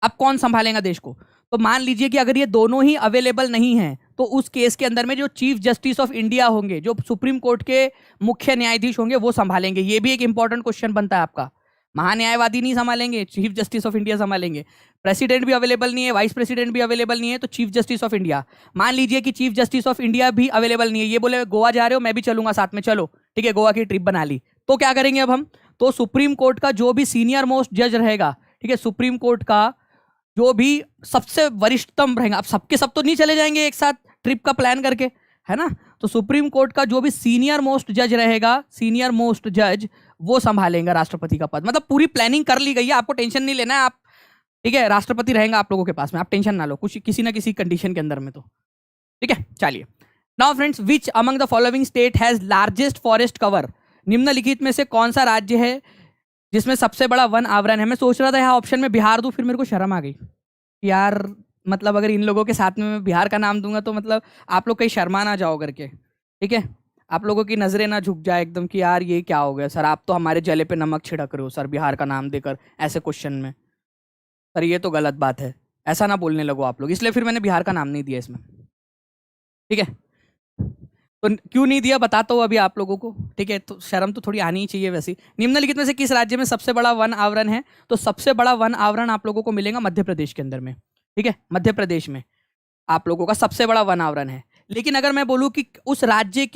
अब कौन संभालेगा देश को? तो मान लीजिए कि अगर ये दोनों ही अवेलेबल नहीं हैं, तो उस केस के अंदर में जो चीफ जस्टिस ऑफ इंडिया होंगे, जो सुप्रीम कोर्ट के मुख्य न्यायाधीश होंगे, वो संभालेंगे। ये भी एक इंपॉर्टेंट क्वेश्चन बनता है आपका। महान्यायवादी नहीं संभालेंगे, चीफ जस्टिस ऑफ इंडिया संभालेंगे। प्रेसिडेंट भी अवेलेबल नहीं है, वाइस प्रेसिडेंट भी अवेलेबल नहीं है, तो चीफ जस्टिस ऑफ इंडिया। मान लीजिए कि चीफ जस्टिस ऑफ इंडिया भी अवेलेबल नहीं है, ये बोले गोवा जा रहे हो, मैं भी चलूंगा साथ में, चलो ठीक है, गोवा की ट्रिप बना ली, तो क्या करेंगे अब हम? तो सुप्रीम कोर्ट का जो भी सीनियर मोस्ट जज रहेगा, ठीक है, सुप्रीम कोर्ट का जो भी सबसे वरिष्ठतम रहेगा, अब सबके सब तो नहीं चले जाएंगे एक साथ ट्रिप का प्लान करके, है ना। तो सुप्रीम कोर्ट का जो भी सीनियर मोस्ट जज रहेगा, सीनियर मोस्ट जज, वो संभालेंगे राष्ट्रपति का पद। मतलब पूरी प्लानिंग कर ली गई है, आपको टेंशन नहीं लेना है आप, ठीक है, राष्ट्रपति रहेगा आप लोगों के पास में, आप टेंशन ना लो कुछ किसी ना किसी कंडीशन के अंदर में, तो ठीक है। चलिए, now friends, which among the following state has largest forest cover? निम्नलिखित में से कौन सा राज्य है जिसमें सबसे बड़ा वन आवरण है? मैं सोच रहा था यहाँ ऑप्शन में बिहार दूं, फिर मेरे को शर्म आ गई यार, मतलब अगर इन लोगों के साथ में मैं बिहार का नाम दूंगा तो मतलब आप लोग कहीं शर्मा ना जाओ करके, ठीक है, आप लोगों की नजरें ना झुक जाए एकदम कि यार ये क्या हो गया सर, आप तो हमारे जले पे नमक छिड़क रहे हो सर बिहार का नाम देकर ऐसे क्वेश्चन में। सर ये तो गलत बात है, ऐसा ना बोलने लगो आप लोग, इसलिए फिर मैंने बिहार का नाम नहीं दिया इसमें, ठीक है। तो क्यों नहीं दिया बताता हूँ अभी आप लोगों को, ठीक है, तो शर्म तो थोड़ी आनी ही चाहिए वैसे। निम्नलिखित में से किस राज्य में सबसे बड़ा वन आवरण है? तो सबसे बड़ा वन आवरण आप लोगों को मिलेगा मध्य प्रदेश के अंदर में, ठीक है, मध्य प्रदेश में आप लोगों का सबसे बड़ा वन आवरण है। लेकिन अगर मैं बोलूं कि उस राज्य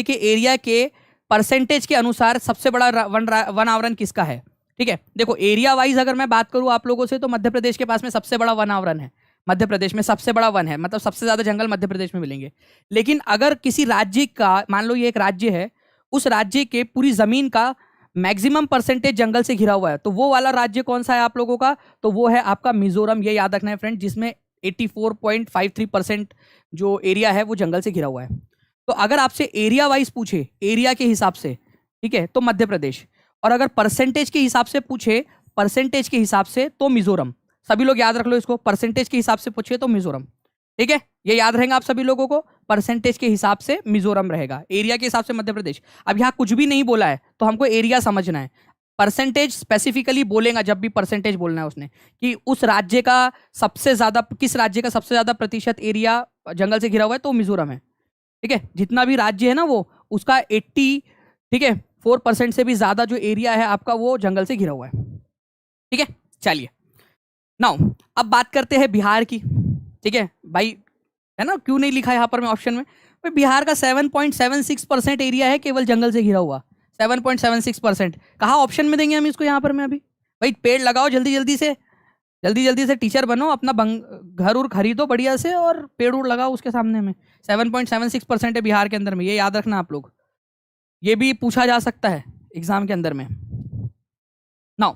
के एरिया के परसेंटेज के अनुसार सबसे बड़ा वन आवरण किसका है, ठीक है, देखो एरिया वाइज अगर मैं बात करूं आप लोगों से, तो मध्य प्रदेश के पास में सबसे बड़ा वन आवरण है, मध्य प्रदेश में सबसे बड़ा वन है, मतलब सबसे ज्यादा जंगल मध्य प्रदेश में मिलेंगे। लेकिन अगर किसी राज्य का, मान लो ये एक राज्य है, उस राज्य के पूरी जमीन का मैक्सिमम परसेंटेज जंगल से घिरा हुआ है, तो वो वाला राज्य कौन सा है आप लोगों का? तो वो है आपका मिजोरम। ये याद रखना है फ्रेंड, जिसमें 84.53% जो एरिया है वो जंगल से घिरा हुआ है। तो अगर आपसे एरिया वाइज पूछे, एरिया के हिसाब से, ठीक है, तो मध्य प्रदेश, और अगर परसेंटेज के हिसाब से पूछे, परसेंटेज के हिसाब से, तो मिजोरम। सभी लोग याद रख लो इसको, परसेंटेज के हिसाब से पूछे तो मिजोरम, ठीक है, ये याद रहेगा आप सभी लोगों को, परसेंटेज के हिसाब से मिजोरम रहेगा, एरिया के हिसाब से मध्य प्रदेश। अब यहाँ कुछ भी नहीं बोला है तो हमको एरिया समझना है, परसेंटेज स्पेसिफिकली बोलेगा जब भी परसेंटेज बोलना है उसने, कि उस राज्य का सबसे ज्यादा, किस राज्य का सबसे ज्यादा प्रतिशत एरिया जंगल से घिरा हुआ है, तो मिजोरम है, ठीक है। जितना भी राज्य है ना वो, उसका 80, ठीक है, 4% से भी ज्यादा जो एरिया है आपका वो जंगल से घिरा हुआ है, ठीक है। चलिए, नाउ अब बात करते हैं बिहार की, ठीक है भाई, है ना, क्यों नहीं लिखा यहाँ पर मैं ऑप्शन में? भाई बिहार का 7.76% एरिया है केवल जंगल से घिरा हुआ, 7.76%। कहा ऑप्शन में देंगे हम इसको यहाँ पर? मैं अभी भाई पेड़ लगाओ जल्दी जल्दी से टीचर बनो, अपना घर उर खरीदो बढ़िया से और पेड़ उड़ लगाओ उसके सामने में। 7.76% है बिहार के अंदर में, ये याद रखना आप लोग, ये भी पूछा जा सकता है एग्जाम के अंदर में। नाउ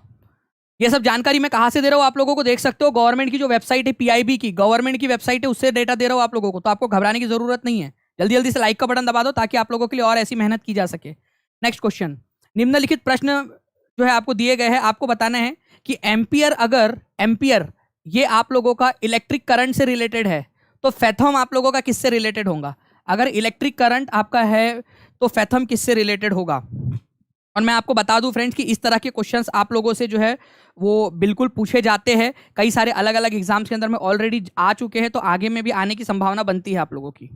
ये सब जानकारी मैं कहाँ से दे रहा हूँ आप लोगों को, देख सकते हो गवर्नमेंट की जो वेबसाइट है, पीआईबी की गवर्नमेंट की वेबसाइट है, उससे डेटा दे रहा हूँ आप लोगों को, तो आपको घबराने की जरूरत नहीं है। जल्दी से लाइक का बटन दबा दो ताकि आप लोगों के लिए और ऐसी मेहनत की जा सके। नेक्स्ट क्वेश्चन, निम्नलिखित प्रश्न जो है आपको दिए गए हैं, आपको बताना है कि एम्पियर, अगर एम्पियर ये आप लोगों का इलेक्ट्रिक करंट से रिलेटेड है, तो फैथम आप लोगों का किससे रिलेटेड होगा? अगर इलेक्ट्रिक करंट आपका है तो फैथम किससे रिलेटेड होगा? और मैं आपको बता दूं फ्रेंड्स कि इस तरह के क्वेश्चंस आप लोगों से जो है वो बिल्कुल पूछे जाते हैं, कई सारे अलग अलग एग्जाम्स के अंदर में ऑलरेडी आ चुके हैं, तो आगे में भी आने की संभावना बनती है आप लोगों की।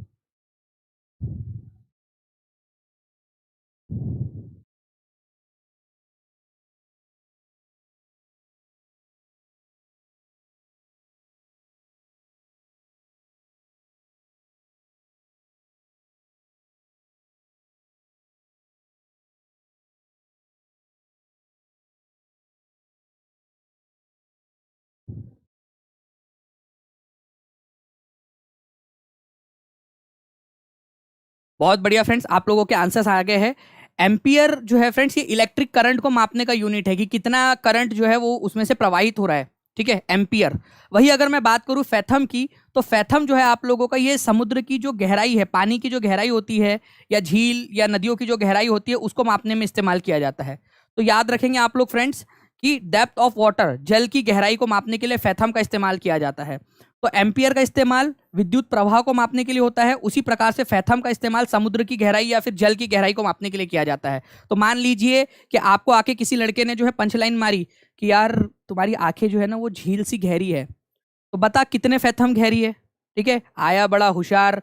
बहुत बढ़िया फ्रेंड्स, आप लोगों के आंसर्स आ गए हैं। एम्पियर जो है फ्रेंड्स, ये इलेक्ट्रिक करंट को मापने का यूनिट है कि कितना करंट जो है वो उसमें से प्रवाहित हो रहा है। ठीक है, एम्पियर। वही अगर मैं बात करूं फैथम की, तो फैथम जो है आप लोगों का ये समुद्र की जो गहराई है, पानी की जो गहराई होती है या झील या नदियों की जो गहराई होती है, उसको मापने में इस्तेमाल किया जाता है। तो याद रखेंगे आप लोग फ्रेंड्स कि डेप्थ ऑफ वाटर, जल की गहराई को मापने के लिए फैथम का इस्तेमाल किया जाता है। तो एम्पियर का इस्तेमाल विद्युत प्रवाह को मापने के लिए होता है, उसी प्रकार से फैथम का इस्तेमाल समुद्र की गहराई या फिर जल की गहराई को मापने के लिए किया जाता है। तो मान लीजिए कि आपको आके किसी लड़के ने जो है पंचलाइन मारी कि यार तुम्हारी आंखें जो है ना वो झील सी गहरी है, तो बता कितने फैथम गहरी है। ठीक है, आया बड़ा होशियार,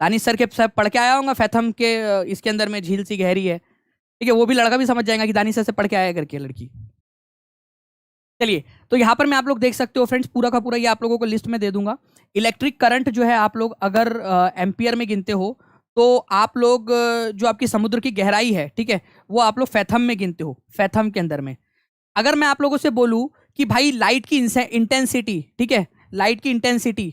दानिश सर के सब पढ़ के आया होगा फैथम के इसके अंदर में झील सी गहरी है। ठीक है, वो भी लड़का भी समझ जाएगा कि दानिश सर से पढ़ के आया करके लड़की। चलिए, तो यहाँ पर मैं आप लोग देख सकते हो फ्रेंड्स, पूरा का पूरा ये आप लोगों को लिस्ट में दे दूंगा। इलेक्ट्रिक करंट जो है आप लोग अगर एम्पियर में गिनते हो, तो आप लोग जो आपकी समुद्र की गहराई है, ठीक है, वो आप लोग फैथम में गिनते हो, फैथम के अंदर में। अगर मैं आप लोगों से बोलूं कि भाई लाइट की इंटेंसिटी, ठीक है, लाइट की इंटेंसिटी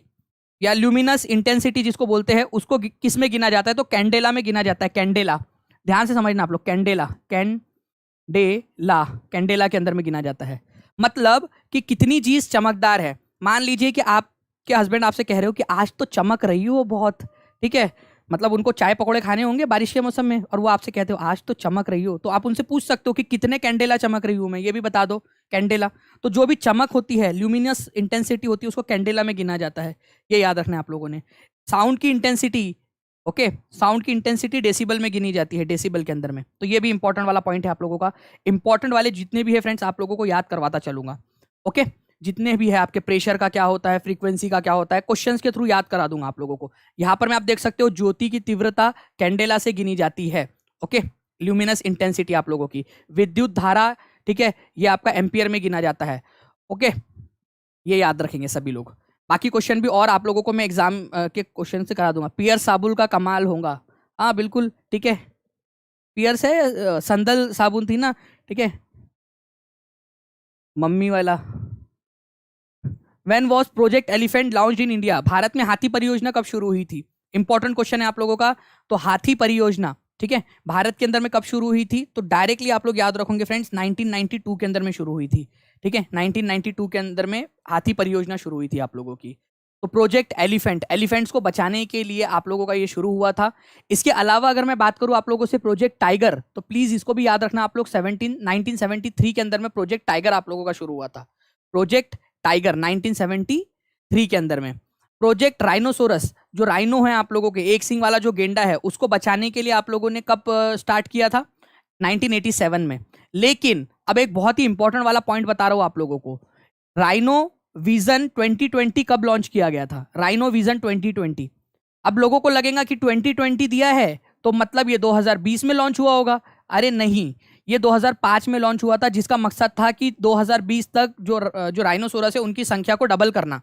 या ल्यूमिनस इंटेंसिटी जिसको बोलते हैं, उसको किस में गिना जाता है, तो कैंडेला में गिना जाता है, कैंडेला। ध्यान से समझना आप लोग, कैंडेला, कैंडेला, कैंडेला के अंदर में गिना जाता है। मतलब कि कितनी चीज चमकदार है। मान लीजिए कि आपके हस्बैंड आपसे कह रहे हो कि आज तो चमक रही हो बहुत, ठीक है, मतलब उनको चाय पकौड़े खाने होंगे बारिश के मौसम में, और वो आपसे कहते हो आज तो चमक रही हो, तो आप उनसे पूछ सकते हो कि कितने कैंडेला चमक रही हूं मैं, ये भी बता दो। कैंडेला। तो जो भी चमक होती है, ल्यूमिनस इंटेंसिटी होती है, उसको कैंडेला में गिना जाता है। ये याद रखना है आप लोगों ने। साउंड की इंटेंसिटी, ओके, साउंड की इंटेंसिटी डेसिबल में गिनी जाती है, डेसिबल के अंदर में। तो ये भी इंपॉर्टेंट वाला पॉइंट है आप लोगों का। इंपॉर्टेंट वाले जितने भी है फ्रेंड्स आप लोगों को याद करवाता चलूंगा। ओके, जितने भी है आपके, प्रेशर का क्या होता है, फ्रीक्वेंसी का क्या होता है, क्वेश्चंस के थ्रू याद करा दूंगा आप लोगों को। यहां पर मैं आप देख सकते हो ज्योति की तीव्रता कैंडेला से गिनी जाती है। ओके, ल्यूमिनस इंटेंसिटी आप लोगों की। विद्युत धारा, ठीक है, ये आपका एम्पियर में गिना जाता है। ओके, ये याद रखेंगे सभी लोग। बाकी क्वेश्चन भी और आप लोगों को मैं एग्जाम के क्वेश्चन से करा दूंगा। पियर साबुन का कमाल होगा, हाँ बिल्कुल ठीक है। पियर से संदल साबुन थी ना, ठीक है, मम्मी वाला। When was project elephant launched in India, Bharat में हाथी परियोजना कब शुरू हुई थी। इंपॉर्टेंट क्वेश्चन है आप लोगों का। तो हाथी परियोजना, ठीक है, भारत के अंदर में कब शुरू हुई थी, तो डायरेक्टली आप लोग याद रखोगे फ्रेंड्स, 1992 के अंदर में शुरू हुई थी। ठीक है, 1992 के अंदर में हाथी परियोजना शुरू हुई थी आप लोगों की। तो प्रोजेक्ट एलिफेंट, एलिफेंट्स को बचाने के लिए आप लोगों का ये शुरू हुआ था। इसके अलावा अगर मैं बात करूं आप लोगों से प्रोजेक्ट टाइगर, तो प्लीज इसको भी याद रखना आप लोग, 1973 के अंदर में प्रोजेक्ट टाइगर आप लोगों का शुरू हुआ था। प्रोजेक्ट टाइगर 1973 के अंदर में। प्रोजेक्ट राइनोसोरस, जो राइनो है आप लोगों के, एक सिंग वाला जो गेंडा है, उसको बचाने के लिए आप लोगों ने कब स्टार्ट किया था, 1987 में। लेकिन अब एक बहुत ही इंपॉर्टेंट वाला पॉइंट बता रहा हूं आप लोगों को। राइनो विजन 2020 कब लॉन्च किया गया था, राइनो विजन 2020। अब लोगों को लगेगा कि 2020 दिया है तो मतलब ये 2020 में लॉन्च हुआ होगा। अरे नहीं, ये 2005 में लॉन्च हुआ था, जिसका मकसद था कि 2020 तक जो राइनोसोरस है उनकी संख्या को डबल करना।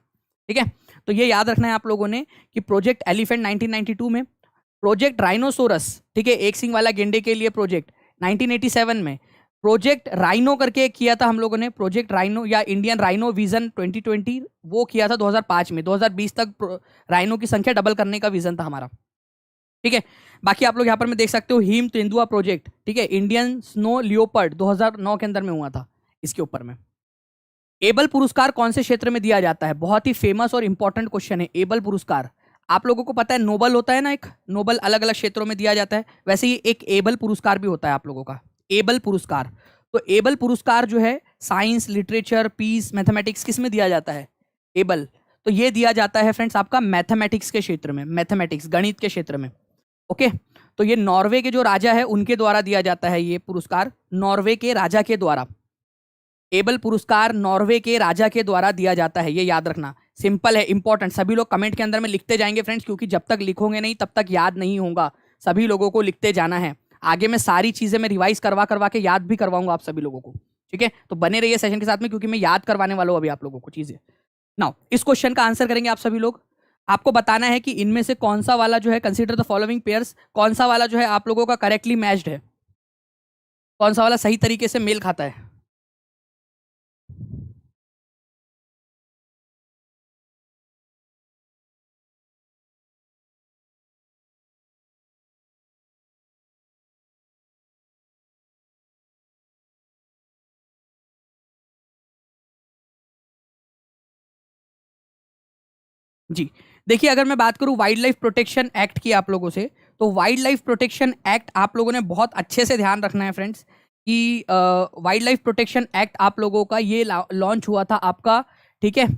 ठीक है, तो ये याद रखना है आप लोगों ने कि प्रोजेक्ट एलिफेंट 1992 में, प्रोजेक्ट राइनोसोरस, ठीक है, एक सिंग वाला गेंडे के लिए प्रोजेक्ट 1987 में, प्रोजेक्ट राइनो करके किया था हम लोगों ने, प्रोजेक्ट राइनो या इंडियन राइनो विजन 2020, वो किया था 2005 में। 2020 तक राइनो की संख्या डबल करने का विजन था हमारा। ठीक है, बाकी आप लोग यहाँ पर में देख सकते हो हिम तेंदुआ प्रोजेक्ट, ठीक है, इंडियन स्नो लियोपर्ड 2009 के अंदर में हुआ था इसके ऊपर में। एबल पुरस्कार कौन से क्षेत्र में दिया जाता है, बहुत ही फेमस और इंपॉर्टेंट क्वेश्चन है। एबल पुरस्कार आप लोगों को पता है, नोबल होता है ना एक, नोबल अलग अलग क्षेत्रों में दिया जाता है, वैसे ही एक एबल पुरस्कार भी होता है आप लोगों का, एबल पुरस्कार। तो एबल पुरस्कार जो है साइंस, लिटरेचर, पीस, मैथमेटिक्स, किस में दिया जाता है, एबल। तो ये दिया जाता है फ्रेंड्स आपका मैथमेटिक्स के क्षेत्र में, मैथमेटिक्स, गणित के क्षेत्र में। ओके, तो ये नॉर्वे के जो राजा है उनके द्वारा दिया जाता है ये पुरस्कार, नॉर्वे के राजा के द्वारा। एबल पुरस्कार नॉर्वे के राजा के द्वारा दिया जाता है, ये याद रखना। सिंपल है, इंपॉर्टेंट, सभी लोग कमेंट के अंदर में लिखते जाएंगे फ्रेंड्स, क्योंकि जब तक लिखोगे नहीं तब तक याद नहीं होगा। सभी लोगों को लिखते जाना है। आगे मैं सारी चीजें मैं रिवाइज करवा करवा के याद भी करवाऊंगा आप सभी लोगों को। ठीक है, तो बने रहिए सेशन के साथ में, क्योंकि मैं याद करवाने वाला हूं अभी आप लोगों को चीजें। नाउ इस क्वेश्चन का आंसर करेंगे आप सभी लोग। आपको बताना है कि इनमें से कौन सा वाला जो है, कंसीडर द फॉलोइंग पेयर्स, कौन सा वाला जो है आप लोगों का करेक्टली मैच्ड है, कौन सा वाला सही तरीके से मेल खाता है। जी, देखिए अगर मैं बात करूं वाइल्ड लाइफ प्रोटेक्शन एक्ट की आप लोगों से, तो वाइल्ड लाइफ प्रोटेक्शन एक्ट आप लोगों ने बहुत अच्छे से ध्यान रखना है फ्रेंड्स कि वाइल्ड लाइफ प्रोटेक्शन एक्ट आप लोगों का ये लॉन्च हुआ था आपका, ठीक है,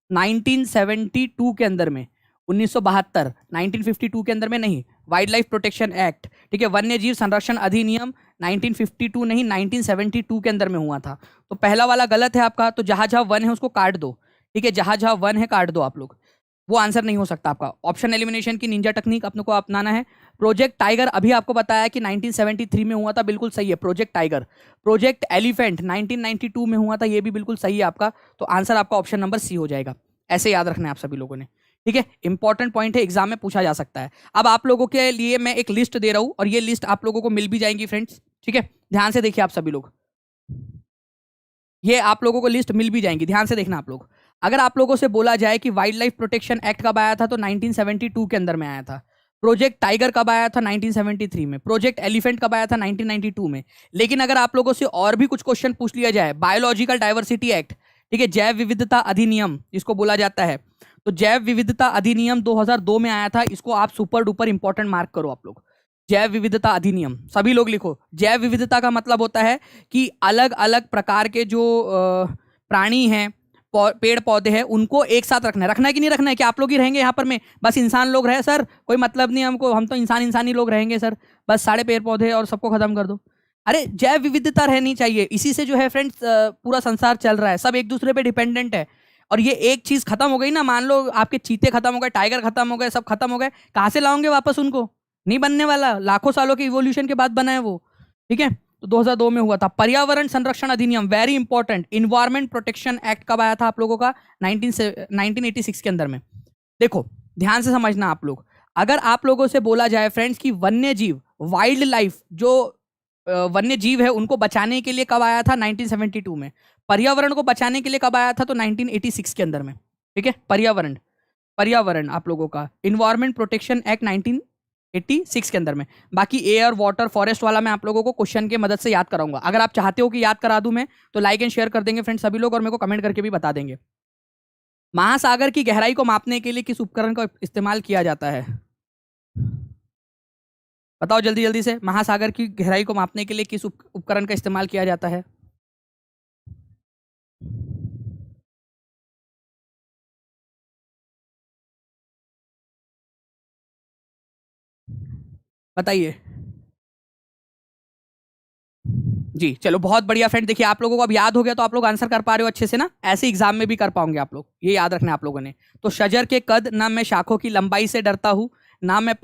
1972 के अंदर में, 1972, 1952 के अंदर में नहीं। वाइल्ड लाइफ प्रोटेक्शन एक्ट, ठीक है, वन्य जीव संरक्षण अधिनियम 1952 नहीं 1972 के अंदर में हुआ था। तो पहला वाला गलत है आपका, तो जहां जहां वन है उसको काट दो, ठीक है, जहां जहां वन है काट दो आप लोग, वो आंसर नहीं हो सकता आपका। ऑप्शन एलिमिनेशन की निंजा टेक्निक अपने को अपनाना है। प्रोजेक्ट टाइगर अभी आपको बताया कि 1973 में हुआ था, बिल्कुल सही है प्रोजेक्ट टाइगर। प्रोजेक्ट एलिफेंट 1992 में हुआ था, ये भी बिल्कुल सही है आपका। तो आंसर आपका ऑप्शन नंबर सी हो जाएगा। ऐसे याद रखना है आप सभी लोगों ने, ठीक है, इंपॉर्टेंट पॉइंट है, एग्जाम में पूछा जा सकता है। अब आप लोगों के लिए मैं एक लिस्ट दे रहा हूं और ये लिस्ट आप लोगों को मिल भी जाएंगी फ्रेंड्स, ठीक है, ध्यान से देखिए आप सभी लोग, ये आप लोगों को लिस्ट मिल भी जाएंगी, ध्यान से देखना आप लोग। अगर आप लोगों से बोला जाए कि वाइल्ड लाइफ प्रोटेक्शन एक्ट कब आया था, तो 1972 के अंदर में आया था। प्रोजेक्ट टाइगर कब आया था, 1973 में। प्रोजेक्ट एलिफेंट कब आया था, 1992 में। लेकिन अगर आप लोगों से और भी कुछ क्वेश्चन पूछ लिया जाए, बायोलॉजिकल डाइवर्सिटी एक्ट, ठीक है, जैव विविधता अधिनियम जिसको बोला जाता है, तो जैव विविधता अधिनियम 2002 में आया था। इसको आप सुपर डुपर इंपॉर्टेंट मार्क करो आप लोग। जैव विविधता अधिनियम सभी लोग लिखो। जैव विविधता का मतलब होता है कि अलग अलग प्रकार के जो प्राणी हैं, पेड़ पौधे हैं, उनको एक साथ रखना है कि नहीं रखना है? कि आप लोग ही रहेंगे यहाँ पर में, बस इंसान लोग रहे सर, कोई मतलब नहीं हमको, हम तो इंसानी लोग रहेंगे सर, बस सारे पेड़ पौधे और सबको खत्म कर दो। अरे जैव विविधता रहनी चाहिए, इसी से जो है फ्रेंड्स पूरा संसार चल रहा है, सब एक दूसरे पे डिपेंडेंट है। और ये एक चीज खत्म हो गई ना, मान लो आपके चीते खत्म हो गए, टाइगर खत्म हो गए, सब खत्म हो गए, कहाँ से लाओगे वापस उनको? नहीं बनने वाला, लाखों सालों के इवोल्यूशन के बाद बना है वो, ठीक है। तो 2002 में हुआ था। पर्यावरण संरक्षण अधिनियम, very important, environment protection act कब आया था आप लोगों का? 1986 के अंदर में। देखो ध्यान से समझना आप लोग, अगर आप लोगों से बोला जाए फ्रेंड्स कि वन्य जीव, वाइल्ड लाइफ, जो वन्य जीव है उनको बचाने के लिए कब आया था? 1972 में। पर्यावरण को बचाने के लिए कब आया था? तो 1986 के अंदर में, ठीक है। पर्यावरण, पर्यावरण आप लोगों का इन्वायरमेंट प्रोटेक्शन एक्ट 1986 के अंदर में। बाकी एयर, वाटर, फॉरेस्ट वाला मैं आप लोगों को क्वेश्चन की मदद से याद कराऊंगा। अगर आप चाहते हो कि याद करा दूं मैं, तो लाइक एंड शेयर कर देंगे फ्रेंड्स सभी लोग, और मेरे को कमेंट करके भी बता देंगे। महासागर की गहराई को मापने के लिए किस उपकरण का इस्तेमाल किया जाता है? बताओ जल्दी जल्दी से, महासागर की गहराई को मापने के लिए किस उपकरण का इस्तेमाल किया जाता है? बताइए जी। चलो बहुत बढ़िया फ्रेंड, देखिए आप लोगों को अब याद हो गया, तो आप लोग आंसर कर पा रहे हो अच्छे से ना, ऐसे एग्जाम में भी कर पाओगे आप लोग, ये याद रखना आप लोगों ने। तो शजर के कद, ना मैं शाखों की लंबाई से डरता हूं, ना मैं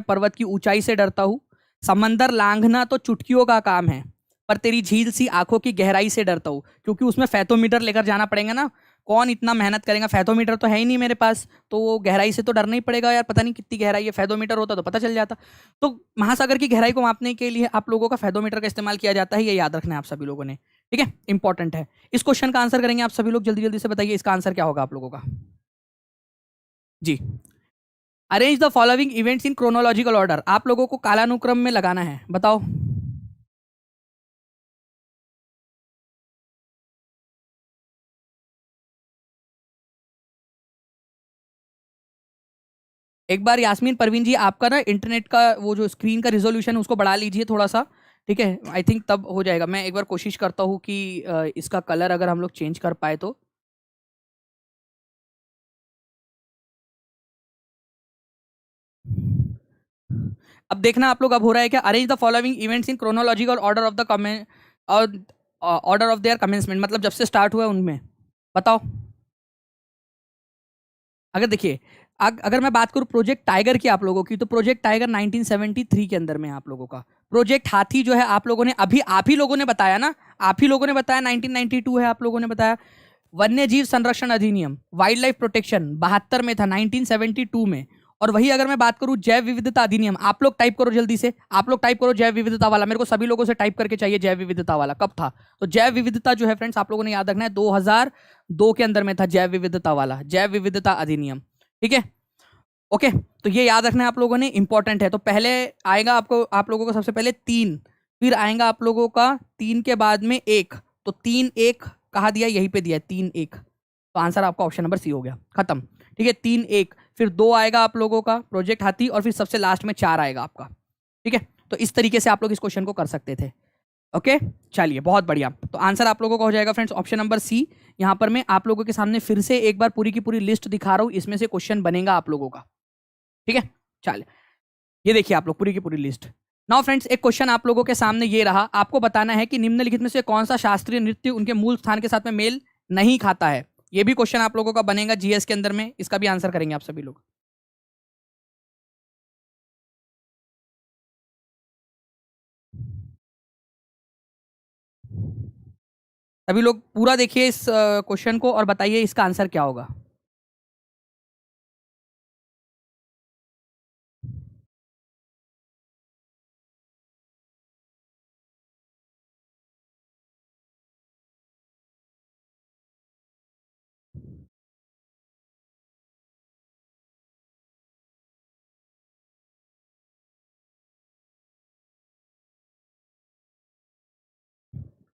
पर्वत की ऊंचाई से डरता हूं, समंदर लांघना तो चुटकियों का काम है, पर तेरी झील सी आंखों की गहराई से डरता हूं, क्योंकि उसमें फैथोमीटर लेकर जाना पड़ेगा ना, कौन इतना मेहनत करेगा, फैथोमीटर तो है ही नहीं मेरे पास, तो वो गहराई से तो डरना ही पड़ेगा यार, पता नहीं कितनी गहराई है, फैथोमीटर होता तो पता चल जाता। तो महासागर की गहराई को मापने के लिए आप लोगों का फैथोमीटर का इस्तेमाल किया जाता है, ये याद रखना है आप सभी लोगों ने, ठीक है, इंपॉर्टेंट है। इस क्वेश्चन का आंसर करेंगे आप सभी लोग, जल्दी जल्दी से बताइए इसका आंसर क्या होगा आप लोगों का? जी, arrange the following events in chronological order, आप लोगों को कालानुक्रम में लगाना है, बताओ। एक बार यास्मीन परवीन जी, आपका ना इंटरनेट का वो जो स्क्रीन का रिजोल्यूशन है उसको बढ़ा लीजिए थोड़ा सा, ठीक है, आई थिंक तब हो जाएगा। मैं एक बार कोशिश करता हूँ कि इसका कलर अगर हम लोग चेंज कर पाए तो। अब देखना आप लोग, अब हो रहा है क्या? Arrange the following events in chronological order of the comment, और ऑर्डर ऑफ देयर कमेंसमेंट, मतलब जब से स्टार्ट हुआ है उनमें, बताओ। अगर देखिए, अगर मैं बात करूं प्रोजेक्ट टाइगर की आप लोगों की, तो प्रोजेक्ट टाइगर 1973 के अंदर में है आप लोगों का। प्रोजेक्ट हाथी जो है आप लोगों ने अभी, आप ही लोगों ने बताया ना, आप ही लोगों ने बताया 1992 है, आप लोगों ने बताया। वन्य जीव संरक्षण अधिनियम, वाइल्ड लाइफ प्रोटेक्शन 72 में था, 1972 में। और वही अगर मैं बात करूं जैव विविधता अधिनियम, आप लोग टाइप करो जल्दी से, आप लोग टाइप करो जैव विविधता वाला, मेरे को सभी लोगों से टाइप करके चाहिए जैव विविधता वाला कब था। तो जैव विविधता जो है फ्रेंड्स आप लोगों ने याद रखना है, 2002 के अंदर में था जैव विविधता वाला, जैव विविधता अधिनियम, ठीक है, ओके। तो ये याद रखना है आप लोगों ने, इंपॉर्टेंट है। तो पहले आएगा आपको, आप लोगों को सबसे पहले 3, फिर आएगा आप लोगों का 3 के बाद में 1, तो 3 1 कहा दिया, यहीं पे दिया है 3 1, तो आंसर आपका ऑप्शन नंबर सी हो गया, खत्म, ठीक है, 3 1, फिर 2 आएगा आप लोगों का प्रोजेक्ट हाथी, और फिर सबसे लास्ट में 4 आएगा आपका। ठीक है, तो इस तरीके से आप लोग इस क्वेश्चन को कर सकते थे। ओके, चलिए बहुत बढ़िया। तो आंसर आप लोगों का हो जाएगा फ्रेंड्स ऑप्शन नंबर सी। यहां पर मैं आप लोगों के सामने फिर से एक बार पूरी की पूरी लिस्ट दिखा रहा हूं, इसमें से क्वेश्चन बनेगा आप लोगों का। ठीक है, चलिए ये देखिए आप लोग पूरी की पूरी लिस्ट। नाउ फ्रेंड्स, एक क्वेश्चन आप लोगों के सामने ये रहा, आपको बताना है कि निम्नलिखित में से कौन सा शास्त्रीय नृत्य उनके मूल स्थान के साथ में मेल नहीं खाता है। ये भी क्वेश्चन आप लोगों का बनेगा जीएस के अंदर में, इसका भी आंसर करेंगे आप सभी लोग। सभी लोग पूरा देखिए इस क्वेश्चन को और बताइए इसका आंसर क्या होगा।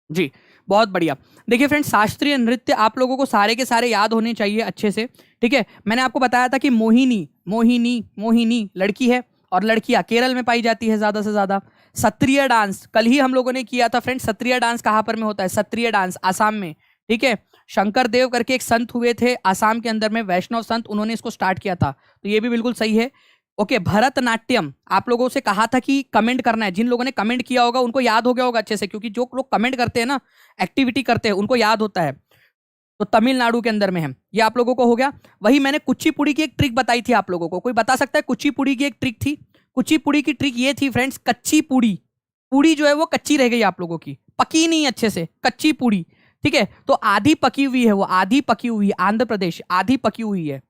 जी, बहुत बढ़िया। देखिए फ्रेंड्स, शास्त्रीय नृत्य आप लोगों को सारे के सारे याद होने चाहिए अच्छे से। ठीक है, मैंने आपको बताया था कि मोहिनी मोहिनी मोहिनी लड़की है और लड़कियां केरल में पाई जाती है ज्यादा से ज्यादा। सत्रिय डांस कल ही हम लोगों ने किया था फ्रेंड्स। सत्रिय डांस कहाँ पर में होता है? सत्रिय डांस आसाम में। ठीक है, शंकर देव करके एक संत हुए थे आसाम के अंदर में, वैष्णव संत, उन्होंने इसको स्टार्ट किया था, तो ये भी बिल्कुल सही है। ओके, भरतनाट्यम आप लोगों से कहा था कि कमेंट करना है। जिन लोगों ने कमेंट किया होगा उनको याद हो गया होगा अच्छे से, क्योंकि जो लोग कमेंट करते हैं ना, एक्टिविटी करते हैं, उनको याद होता है। तो तमिलनाडु के अंदर में है, ये आप लोगों को हो गया। वही मैंने कुचिपुड़ी की एक ट्रिक बताई थी आप लोगों को, कोई बता सकता है? कुचिपुड़ी की एक ट्रिक थी। कुचिपुड़ी की ट्रिक ये थी फ्रेंड्स, कच्ची पूड़ी, पूड़ी जो है वो कच्ची रह गई आप लोगों की, पकी नहीं अच्छे से, कच्ची पूड़ी। ठीक है, तो आधी पकी हुई है, वो आधी पकी हुई है। आंध्र प्रदेश आधी पकी हुई है,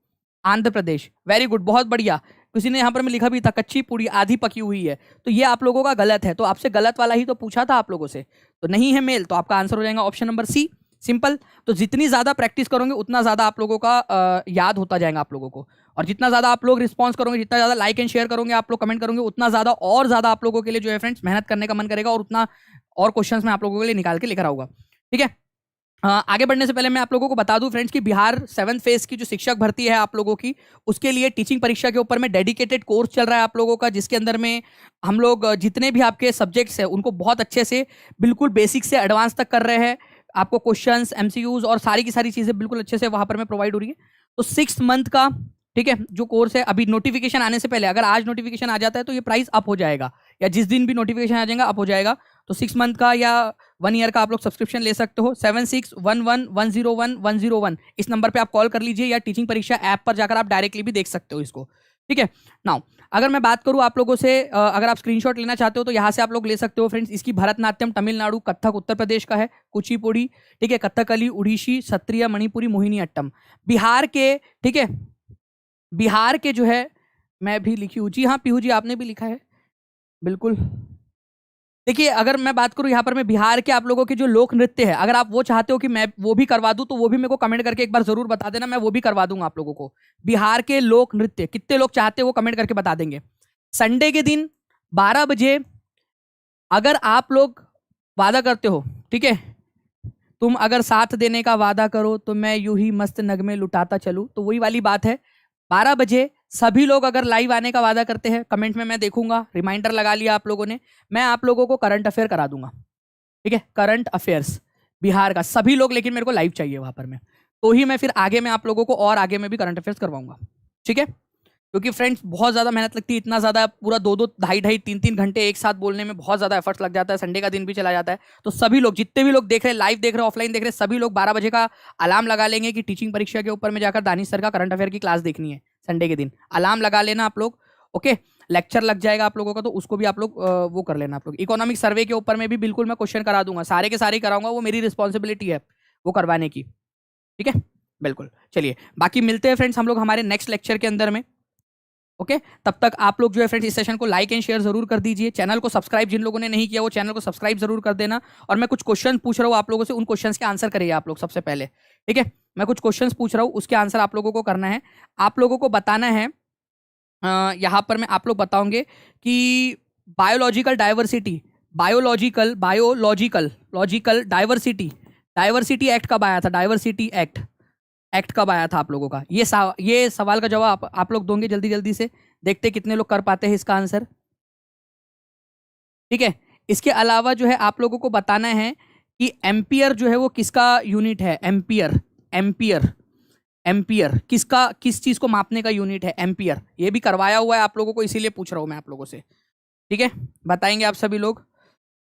आंध्र प्रदेश। वेरी गुड, बहुत बढ़िया। किसी ने यहाँ पर मैं लिखा भी था कच्ची पूड़ी आधी पकी हुई है, तो ये आप लोगों का गलत है। तो आपसे गलत वाला ही तो पूछा था आप लोगों से, तो नहीं है मेल, तो आपका आंसर हो जाएगा ऑप्शन नंबर सी, सिंपल। तो जितनी ज्यादा प्रैक्टिस करोगे उतना ज्यादा आप लोगों का याद होता जाएगा आप लोगों को, और जितना ज्यादा आप लोग रिस्पॉन्स करोगे, जितना ज्यादा लाइक एंड शेयर करोगे, आप लोग कमेंट करोगे, उतना ज्यादा और ज्यादा आप लोगों के लिए जो है फ्रेंड्स मेहनत करने का मन करेगा, और उतना और क्वेश्चन मैं आप लोगों के लिए निकाल के लेकर आऊंगा। ठीक है, आगे बढ़ने से पहले मैं आप लोगों को बता दूं फ्रेंड्स कि बिहार 7th फेज की जो शिक्षक भर्ती है आप लोगों की, उसके लिए टीचिंग परीक्षा के ऊपर में डेडिकेटेड कोर्स चल रहा है आप लोगों का, जिसके अंदर में हम लोग जितने भी आपके सब्जेक्ट्स हैं उनको बहुत अच्छे से, बिल्कुल बेसिक से एडवांस तक कर रहे हैं। आपको क्वेश्चंस, एमसीक्यूज और सारी की सारी चीजें बिल्कुल अच्छे से वहां पर में प्रोवाइड हो रही है। तो 6 मंथ का, ठीक है, जो कोर्स है, अभी नोटिफिकेशन आने से पहले, अगर आज नोटिफिकेशन आ जाता है तो ये प्राइस अप हो जाएगा, या जिस दिन भी नोटिफिकेशन आ जाएगा अप हो जाएगा। तो 6 मंथ का या 1 ईयर का आप लोग सब्सक्रिप्शन ले सकते हो। 7611101101 इस नंबर पे आप कॉल कर लीजिए, या टीचिंग परीक्षा ऐप पर जाकर आप डायरेक्टली भी देख सकते हो इसको। ठीक है, नाउ अगर मैं बात करूं आप लोगों से, अगर आप स्क्रीनशॉट लेना चाहते हो तो यहां से आप लोग ले सकते हो फ्रेंड्स। इसकी भरतनाट्यम तमिलनाडु, कथक उत्तर प्रदेश का है, कुचिपुड़ी, ठीक है, कथकली उड़ीसी, सत्रिया मणिपुरी, मोहिनी अट्टम बिहार के। ठीक है, बिहार के जो है, मैं भी लिखी हूँ जी, हाँ पीहू जी आपने भी लिखा है, बिल्कुल। देखिए, अगर मैं बात करूं यहाँ पर, मैं बिहार के आप लोगों के जो लोक नृत्य है, अगर आप वो चाहते हो कि मैं वो भी करवा दूं, तो वो भी मेरे को कमेंट करके एक बार जरूर बता देना, मैं वो भी करवा दूंगा आप लोगों को। बिहार के लोक नृत्य कितने लोग चाहते हो वो कमेंट करके बता देंगे। संडे के दिन 12 बजे, अगर आप लोग वादा करते हो, ठीक है, तुम अगर साथ देने का वादा करो तो मैं यूं ही मस्त नगमे लुटाता चलूं, तो वही वाली बात है। 12 बजे सभी लोग अगर लाइव आने का वादा करते हैं, कमेंट में मैं देखूंगा, रिमाइंडर लगा लिया आप लोगों ने, मैं आप लोगों को करंट अफेयर करा दूंगा। ठीक है, करंट अफेयर्स बिहार का सभी लोग, लेकिन मेरे को लाइव चाहिए वहां पर में, तो ही मैं फिर आगे में आप लोगों को और आगे में भी करंट अफेयर्स करवाऊंगा। ठीक है, क्योंकि फ्रेंड्स बहुत ज्यादा मेहनत लगती है, इतना ज्यादा पूरा 2-2, ढाई-ढाई, 3-3 घंटे एक साथ बोलने में बहुत ज्यादा एफर्ट्स लग जाता है, संडे का दिन भी चला जाता है। तो सभी लोग, जितने भी लोग देख रहे हैं, लाइव देख रहे हैं, ऑफलाइन देख रहे हैं, सभी लोग 12 बजे का अलार्म लगा लेंगे कि टीचिंग परीक्षा के ऊपर में जाकर दानिश सर का करंट अफेयर की क्लास देखनी है संडे के दिन। अलार्म लगा लेना आप लोग, ओके। लेक्चर लग जाएगा आप लोगों का, तो उसको भी आप लोग वो कर लेना आप लोग। इकोनॉमिक सर्वे के ऊपर में भी बिल्कुल मैं क्वेश्चन करा दूंगा, सारे के सारे कराऊंगा, वो मेरी रिस्पॉन्सिबिलिटी है वो करवाने की। ठीक है, बिल्कुल। चलिए, बाकी मिलते हैं फ्रेंड्स हम लोग हमारे नेक्स्ट लेक्चर के अंदर में। ओके, तब तक आप लोग जो है फ्रेंड्स इस सेशन को लाइक एंड शेयर जरूर कर दीजिए। चैनल को सब्सक्राइब जिन लोगों ने नहीं किया वो चैनल को सब्सक्राइब जरूर कर देना। और मैं कुछ क्वेश्चन पूछ रहा हूँ आप लोगों से, उन क्वेश्चंस के आंसर करिए आप लोग सबसे पहले। ठीक है, मैं कुछ क्वेश्चंस पूछ रहा हूँ, उसके आंसर आप लोगों को करना है। आप लोगों को बताना है, यहाँ पर मैं आप लोग बताओगे कि biological diversity, biological logical diversity, diversity act कब आया था? डाइवर्सिटी एक्ट एक्ट कब आया था आप लोगों का? ये सवाल का जवाब आप लोग दोगे जल्दी जल्दी से, देखते हैं कितने लोग कर पाते हैं इसका आंसर। ठीक है, इसके अलावा जो है आप लोगों को बताना है कि एम्पियर जो है वो किसका यूनिट है। एम्पियर, एम्पियर, एम्पियर किस चीज को मापने का यूनिट है? एम्पियर। ये भी करवाया हुआ है आप लोगों को, इसीलिए पूछ रहा हूं मैं आप लोगों से। ठीक है, बताएंगे आप सभी लोग।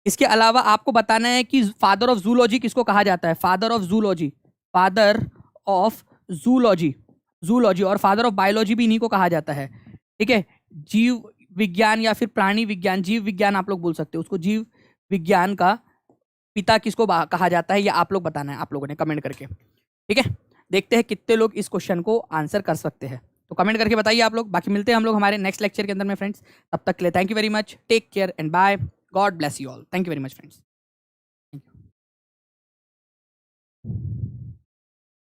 इसके अलावा आपको बताना है कि फादर ऑफ जूलॉजी किसको कहा जाता है? Father of zoology, father of zoology, zoology और फादर ऑफ बायोलॉजी भी इन्हीं को कहा जाता है। ठीक है, जीव विज्ञान या फिर प्राणी विज्ञान, जीव विज्ञान आप लोग बोल सकते हो उसको, जीव विज्ञान का पिता किसको कहा जाता है, ये आप लोग बताना है आप लोगों ने कमेंट करके। ठीक है, देखते हैं कितने लोग इस क्वेश्चन को आंसर कर सकते हैं, तो कमेंट करके बताइए आप लोग। बाकी मिलते हैं हम लोग हमारे नेक्स्ट लेक्चर के अंदर में फ्रेंड्स, तब तक के लिए thank you very much, take care and bye, God bless you all, thank you very much friends.